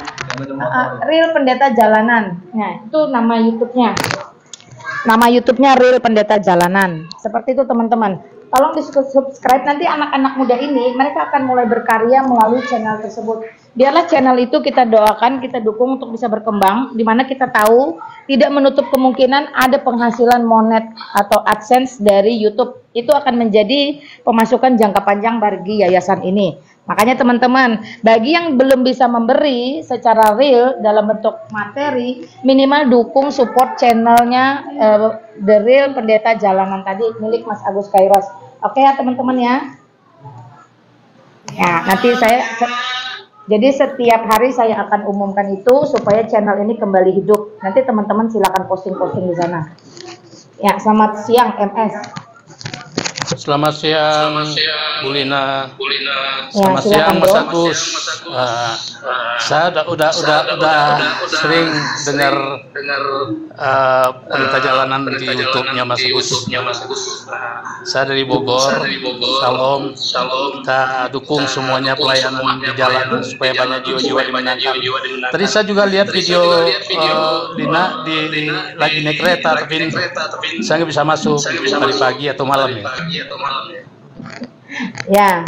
Real Pendeta Jalanan. Nah itu nama YouTube-nya. Nama YouTube-nya Real Pendeta Jalanan. Seperti itu teman-teman. Tolong di subscribe, nanti anak-anak muda ini mereka akan mulai berkarya melalui channel tersebut. Biarlah channel itu kita doakan, kita dukung untuk bisa berkembang, di mana kita tahu tidak menutup kemungkinan ada penghasilan monet atau AdSense dari YouTube. Itu akan menjadi pemasukan jangka panjang bagi yayasan ini. Makanya teman-teman, bagi yang belum bisa memberi secara real dalam bentuk materi, minimal dukung support channelnya The Real Pendeta Jalanan tadi milik Mas Agus Kairos. Oke ya teman-teman ya. Ya, nanti jadi setiap hari saya akan umumkan itu supaya channel ini kembali hidup. Nanti teman-teman silakan posting-posting di sana. Ya, selamat siang MS. Selamat siang, Bu Lina. Ya, Selamat siang, silakan, Mas Bro. Agus. Saya udah sering dengar Pendeta Jalanan di YouTube-nya Mas Agus. Saya dari Bogor. Salam. Kita dukung semuanya pelayanan di jalan supaya banyak jiwa-jiwa dimenangkan. Tadi saya juga lihat video Lina lagi naik kereta, tapi saya nggak bisa masuk tadi pagi atau malam ya. Ya,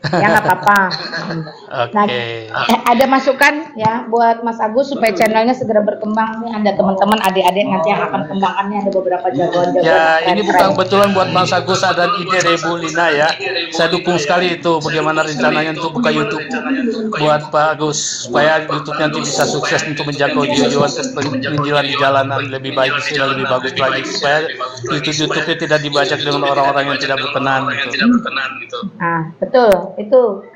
ya nggak apa-apa. Nah, Oke. ada masukan ya buat Mas Agus supaya channelnya segera berkembang. Nih ada teman-teman adik-adik nanti yang akan kembangkannya, ada beberapa jagoan-jagoan. Ya, ini bukan keren. kebetulan buat Mas Agus ada ide dari Bu Lina ya. Saya dukung sekali itu bagaimana rencananya untuk buka YouTube buat Pak Agus supaya YouTube nanti bisa sukses untuk menjangkau jiwa-jiwa penginjilan di jalanan lebih baik, istilah lebih bagus lagi supaya YouTube-nya tidak dibajak dengan orang-orang yang tidak berkenan gitu. Nah, betul. Itu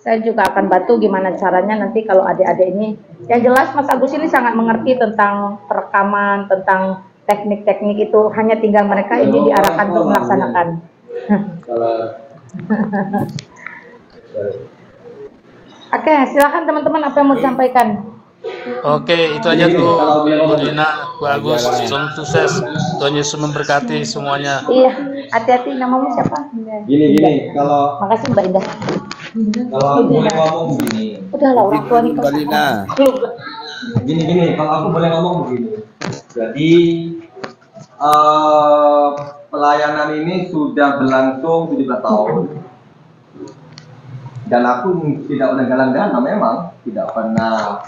saya juga akan bantu gimana caranya nanti kalau adik-adik ini. Yang jelas Mas Agus ini sangat mengerti tentang perekaman, tentang teknik-teknik itu. Hanya tinggal mereka ini diarahkan untuk melaksanakan. Oke, silakan teman-teman apa yang mau disampaikan. Oke, itu aja tuh Bu Lina, Bu Agus, selalu sukses. Tuhan Yesus memberkati semuanya. Iya, hati-hati. Namamu siapa? Gini, kalau Makasih Mbak Indah. aku boleh ngomong begini. Udah lah orang tua nih. Mbak Lina. Gini, kalau aku boleh ngomong begini. Jadi pelayanan ini sudah berlangsung 17 tahun. Dan aku tidak pernah galang dana, memang tidak pernah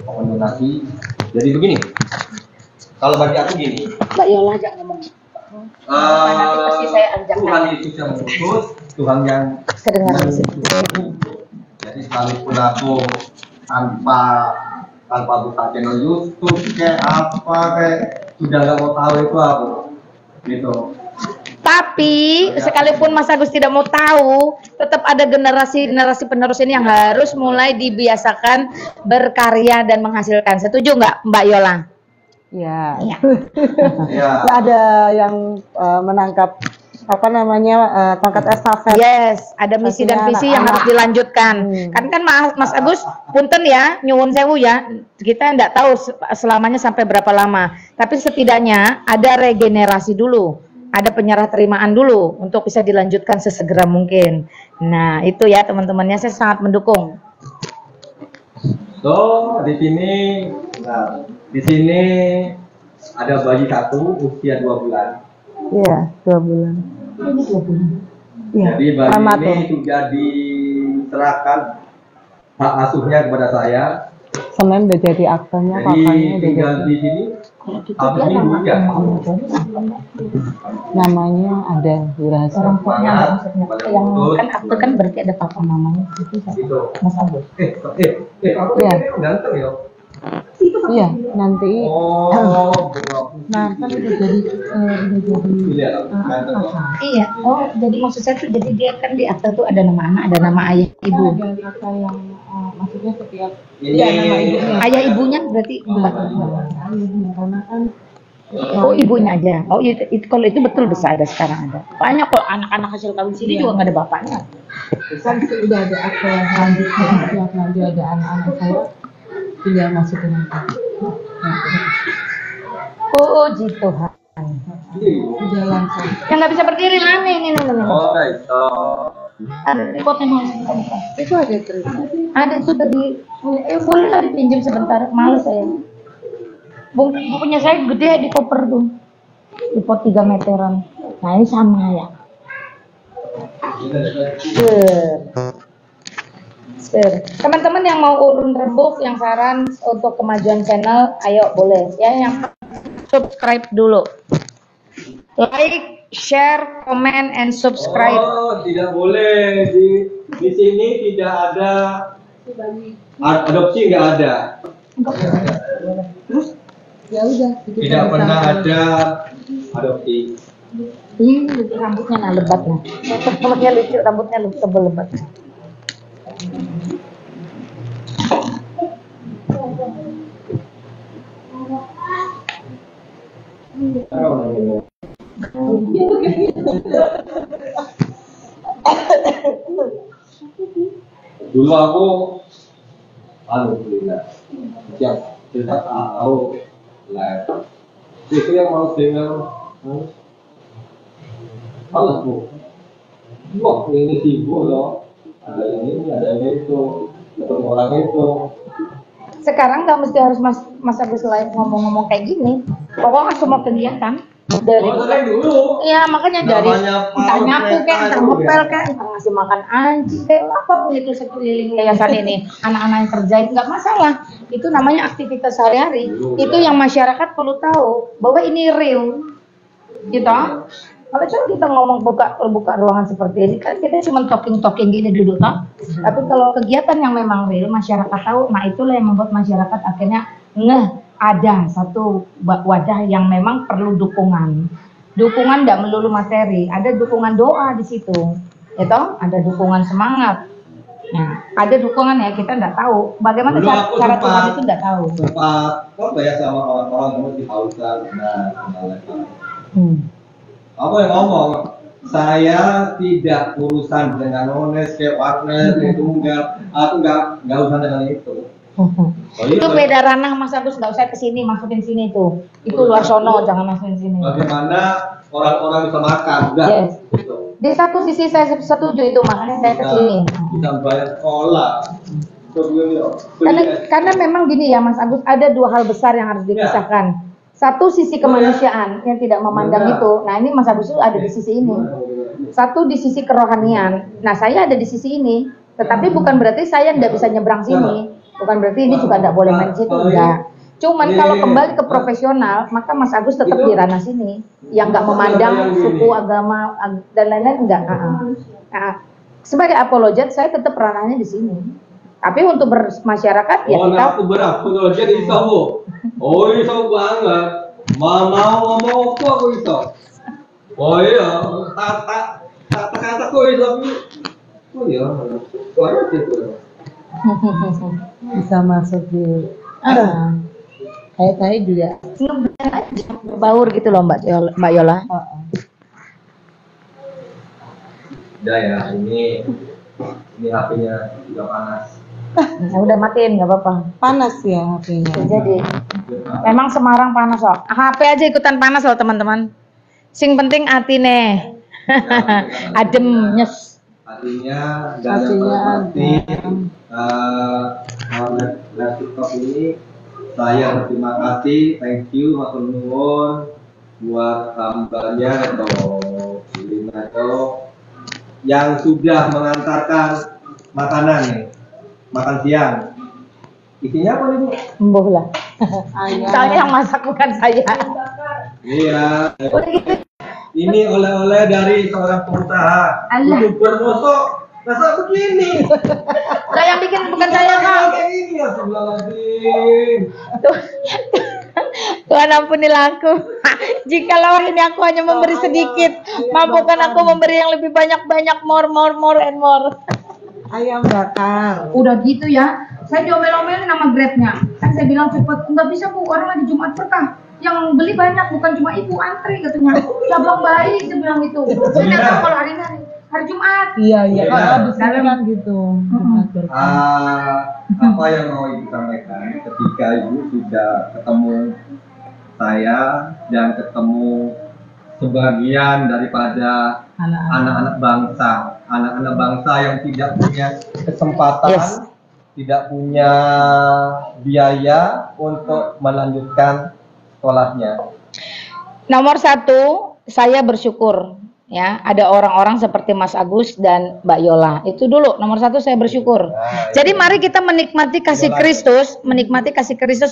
donasi. Jadi begini, kalau bagi aku gini, Mbak Yola aja ngomong. Nanti pasti saya ajak. Tuhan Yesus yang mengutus, Tuhan yang Kedengaran sih. jadi sekalipun aku tanpa buka channel YouTube kayak apa kayak sudah nggak mau tahu itu aku gitu. Tapi sekalipun Mas Agus tidak mau tahu, tetap ada generasi penerus ini yang harus mulai dibiasakan berkarya dan menghasilkan. Setuju nggak Mbak Yola? Ya. Iya. Ya. Ada yang menangkap apa namanya tongkat estafet. Yes, ada misi dan visi yang harus dilanjutkan. Kan Mas Agus, punten ya, nyuwun sewu ya. Kita nggak tahu selamanya sampai berapa lama. Tapi setidaknya ada regenerasi dulu. Ada penyerah terimaan dulu untuk bisa dilanjutkan sesegera mungkin. Nah, itu ya teman-temannya, saya sangat mendukung. So di sini ada bayi satu usia 2 bulan. Iya, 2 bulan. Iya. Jadi bayi ini sudah diserahkan hak asuhnya kepada saya. Senin udah jadi aktenya, Jadi papanya udah tinggal jadi. di sini. Habis minggu ya. Namanya ada dirasa. Orang tuanya nggak maksudnya. Yang kan akte kan berarti ada papa mamanya. Itu siapa? Gitu. Mas Agus. Aku Iya. ganteng ya. Iya, nanti. Oh, Nah, kan udah jadi ganteng. Iya. Oh, jadi maksud saya tuh jadi dia kan di akte tuh ada nama anak, ada nama ayah ibu. Ada kata yang maksudnya setiap Ayah ibunya berarti enggak. karena kan Oh, ibunya aja. Oh, itu kalau itu betul bisa ada sekarang ada. Banyak kok anak-anak hasil kawin sini juga nggak ada bapaknya. kan sudah ada akte selanjutnya siap nanti ada anak-anak saya tinggal masukin nanti. Oh, gitu. Jalan saya. Yang nggak bisa berdiri mana ini nih. Oh, guys. Ada repotnya mau. Itu ada terima. Ada tuh tadi. Boleh lah dipinjam sebentar. Males saya. Punya saya gede di koper tuh, di pot 3 meteran. Nah ini sama ya. Teman-teman yang mau urun rembuk, yang saran untuk kemajuan channel, ayo boleh ya, yang subscribe dulu, like, share, comment, and subscribe. Oh, tidak boleh di sini tidak ada adopsi, nggak ada. Terus ya udah. Tidak pernah ada adopsi. Ini rambutnya nah lebat nah. Rambutnya lucu, rambutnya tebel lebat. Dulu aku alhamdulillah siap tidak tahu live itu yang mau dengar malas bu, wah ini sibuk loh, ada ini ada itu, ketemu orang itu. Sekarang nggak mesti harus Mas Agus live ngomong-ngomong kayak gini, pokoknya semua kegiatan dari dulu. Iya makanya dari entah nyapu kayak, entah ngepel kayak, entah ngasih makan anjing kayak apapun itu sekeliling yayasan ini, anak-anak yang kerjain nggak masalah. Itu namanya aktivitas sehari-hari. Itu yang masyarakat perlu tahu bahwa ini real, gitu. Kalau cuma kita ngomong buka ruangan seperti ini kan kita cuma talking gini dulu toh. Tapi kalau kegiatan yang memang real masyarakat tahu, nah itulah yang membuat masyarakat akhirnya ada satu wadah yang memang perlu dukungan. Dukungan tidak melulu materi, ada dukungan doa di situ, ya toh? Ada dukungan semangat. Nah, ada dukungan ya kita tidak tahu bagaimana cara Tuhan itu tidak tahu. Sempat ya sama orang-orang di Hausa, Apa yang ngomong? Saya tidak urusan dengan ones, kayak partner, itu aku nggak urusan dengan itu. Itu beda ranah Mas Agus, nggak usah kesini masukin sini itu luar sono, jangan masukin sini. Bagaimana orang-orang bisa makan? Udah. Yes. Di satu sisi saya setuju itu, makanya saya kesini. Bisa bayar sekolah. Karena memang gini ya Mas Agus, ada dua hal besar yang harus dipisahkan. Satu sisi kemanusiaan yang tidak memandang itu. Nah ini Mas Agus itu ada di sisi ini. Satu di sisi kerohanian. Nah saya ada di sisi ini. Tetapi bukan berarti saya tidak bisa nyebrang sini. Bukan berarti ini juga tidak boleh main situ. Enggak. Cuman kalau kembali ke profesional, maka Mas Agus tetap di ranah sini. Yang nggak memandang suku, agama, dan lain-lain enggak. Nah, sebagai apologet saya tetap ranahnya di sini. Tapi untuk bermasyarakat ya kita. Aku berapologet iso bu. Oh iso banget. Mau ngomong aku iso. Oh iya, kata kok iso. Oh iya, soalnya itu. Bisa masuk di kayak saya juga berbaur gitu loh Mbak Yola. Udah ya, ini HP-nya juga panas. Ya udah matiin nggak apa-apa. panas ya HP-nya. Jadi memang Semarang panas loh. HP aja ikutan panas loh teman-teman. Sing penting atine adem nyes. Artinya dan laptop ini saya berterima kasih, thank you matur nuwun buat hambanya atau yang sudah mengantarkan makanan nih, makan siang. Isinya apa nih Bu? Embuh lah. Soalnya yang masak bukan saya. Iya. Ini oleh-oleh dari seorang pengusaha. YouTuber mosok rasa begini. Lah yang bikin bukan saya Kak. Kayak gini ya lagi. Tuhan ampunilah aku. Jikalau ini aku hanya memberi sedikit, mampukan aku memberi yang lebih banyak, more and more. Ayam bakar. Udah gitu ya, saya diomel-omelin nama Grabnya. Kan saya bilang cepet, nggak bisa Bu, orang lagi Jumat berkah. Yang beli banyak, bukan cuma ibu antri katanya. Cabang bayi, saya bilang gitu. Saya nggak tahu kalau hari Jumat. Iya. Kalau habis kan gitu. Apa yang mau ibu sampaikan ketika ibu sudah ketemu saya dan ketemu sebagian daripada anak-anak bangsa yang tidak punya kesempatan, tidak punya biaya untuk melanjutkan sekolahnya? Nomor satu, saya bersyukur ya ada orang-orang seperti Mas Agus dan Mbak Yola. Itu dulu nomor satu, saya bersyukur. Jadi mari kita menikmati kasih Kristus,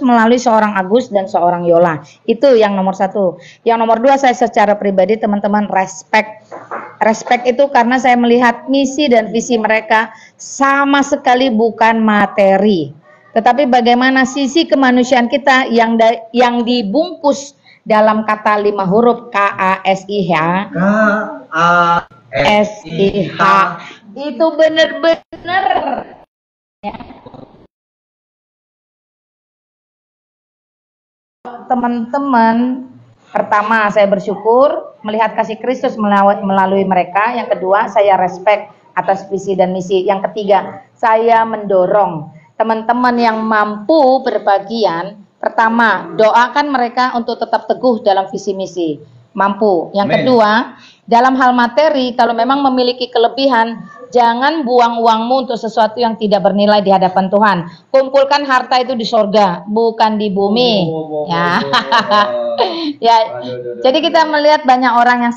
melalui seorang Agus dan seorang Yola. Itu yang nomor satu. Yang nomor dua, saya secara pribadi teman-teman respect itu karena saya melihat misi dan visi mereka sama sekali bukan materi, tetapi bagaimana sisi kemanusiaan kita yang dibungkus dalam kata 5 huruf KASIH. KASIH itu benar-benar ya. Teman-teman, pertama saya bersyukur melihat kasih Kristus melalui mereka. Yang kedua, saya respect atas visi dan misi. Yang ketiga, saya mendorong teman-teman yang mampu berbagian. Pertama, doakan mereka untuk tetap teguh dalam visi misi, mampu. Yang kedua, dalam hal materi, kalau memang memiliki kelebihan, jangan buang uangmu untuk sesuatu yang tidak bernilai di hadapan Tuhan. Kumpulkan harta itu di sorga, bukan di bumi. Ya, ya. Jadi kita melihat banyak orang yang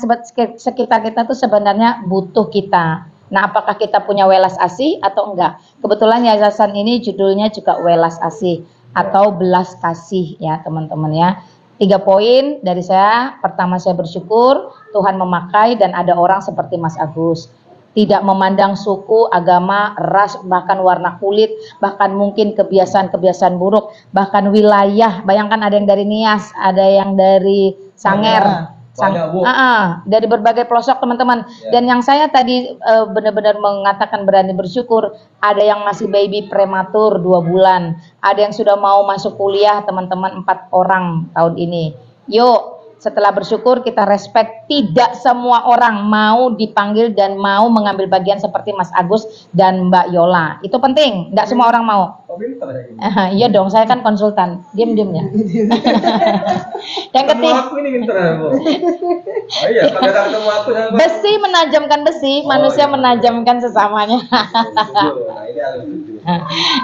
sekitar kita tuh sebenarnya butuh kita. Nah, apakah kita punya welas asih atau enggak? Kebetulan yayasan ini judulnya juga welas asih atau belas kasih ya teman-teman ya. 3 poin dari saya. Pertama, saya bersyukur Tuhan memakai dan ada orang seperti Mas Agus. Tidak memandang suku, agama, ras, bahkan warna kulit, bahkan mungkin kebiasaan-kebiasaan buruk, bahkan wilayah. Bayangkan ada yang dari Nias, ada yang dari Sanger. Dari berbagai pelosok teman-teman. Dan yang saya tadi benar-benar mengatakan berani bersyukur, ada yang masih baby prematur 2 bulan, ada yang sudah mau masuk kuliah teman-teman 4 orang tahun ini. Yuk, setelah bersyukur kita respect, tidak semua orang mau dipanggil dan mau mengambil bagian seperti Mas Agus dan Mbak Yola. Itu penting, tidak semua orang mau. Iya dong, saya kan konsultan. Diam-diam ya. Yang ketiga, aku ini pintar ya, Bu. Oh iya, kalau ketemu aku besi menajamkan besi, manusia menajamkan sesamanya.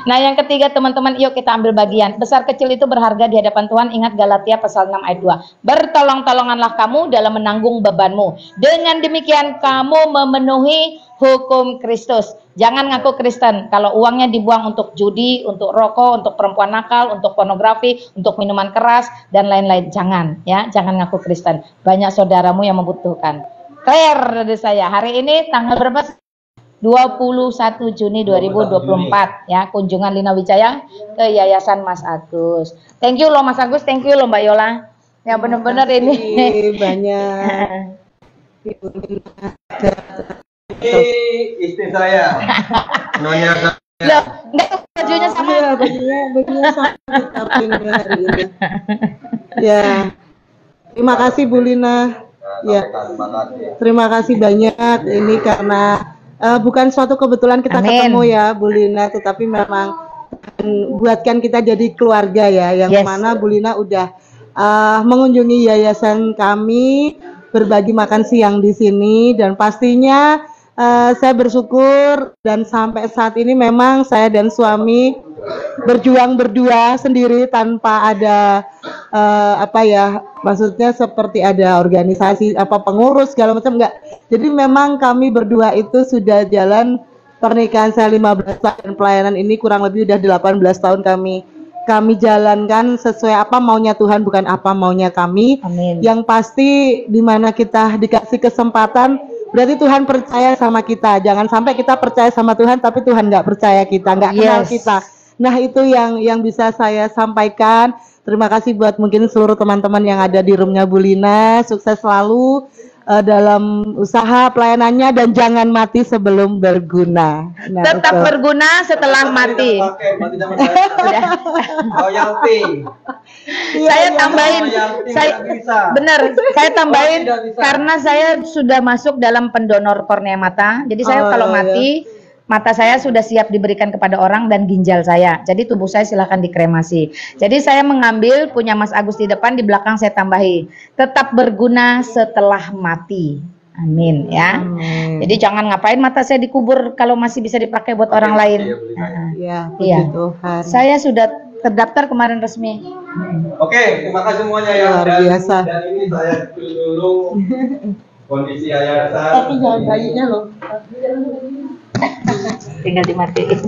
Nah, yang ketiga teman-teman, yuk kita ambil bagian. Besar kecil itu berharga di hadapan Tuhan. Ingat Galatia pasal 6 ayat 2. Bertolong-tolonganlah kamu dalam menanggung bebanmu. Dengan demikian kamu memenuhi hukum Kristus. Jangan ngaku Kristen kalau uangnya dibuang untuk judi, untuk rokok, untuk perempuan nakal, untuk pornografi, untuk minuman keras dan lain-lain. Jangan ya, jangan ngaku Kristen. Banyak saudaramu yang membutuhkan. Clear dari saya. Hari ini tanggal berapa? 21 Juni 2024 ya, kunjungan Lina Wijaya ke Yayasan Mas Agus. Thank you loh Mas Agus, thank you loh Mbak Yola. Ya benar-benar ini banyak. Istri saya. Nonya loh, enggak bajunya sama. Iya, bajunya sama tapi hari ini. Ya. Terima kasih Bu Lina. Ya. Terima kasih banyak ini karena bukan suatu kebetulan kita ketemu ya Bu Lina, tetapi memang buatkan kita jadi keluarga ya, yang mana Bu Lina udah mengunjungi yayasan kami, berbagi makan siang di sini, dan pastinya saya bersyukur dan sampai saat ini memang saya dan suami berjuang berdua sendiri tanpa ada maksudnya seperti ada organisasi pengurus segala macam, enggak. Jadi memang kami berdua itu sudah jalan pernikahan saya 15 tahun dan pelayanan ini kurang lebih udah 18 tahun kami jalankan sesuai apa maunya Tuhan, bukan apa maunya kami. Amin. Yang pasti di mana kita dikasih kesempatan berarti Tuhan percaya sama kita. Jangan sampai kita percaya sama Tuhan tapi Tuhan nggak percaya kita, nggak kenal kita. Nah, itu yang bisa saya sampaikan. Terima kasih buat mungkin seluruh teman-teman yang ada di roomnya Bu Lina. Sukses selalu dalam usaha pelayanannya dan jangan mati sebelum berguna. Nah, tetap berguna setelah mati. Saya tambahin, saya tambahin karena saya sudah masuk dalam pendonor kornea mata. Jadi saya kalau mati, mata saya sudah siap diberikan kepada orang dan ginjal saya. Jadi tubuh saya silahkan dikremasi. Jadi saya mengambil punya Mas Agus di depan, di belakang saya tambahi. Tetap berguna setelah mati. Amin ya. Amin. Jadi jangan ngapain mata saya dikubur kalau masih bisa dipakai buat orang lain. Ya, Tuhan. Saya sudah terdaftar kemarin resmi. Oke, terima kasih semuanya ya. Luar biasa. Dan ini saya dulu kondisi yayasan. Tapi jangan bayinya loh. Tinggal dimatiin.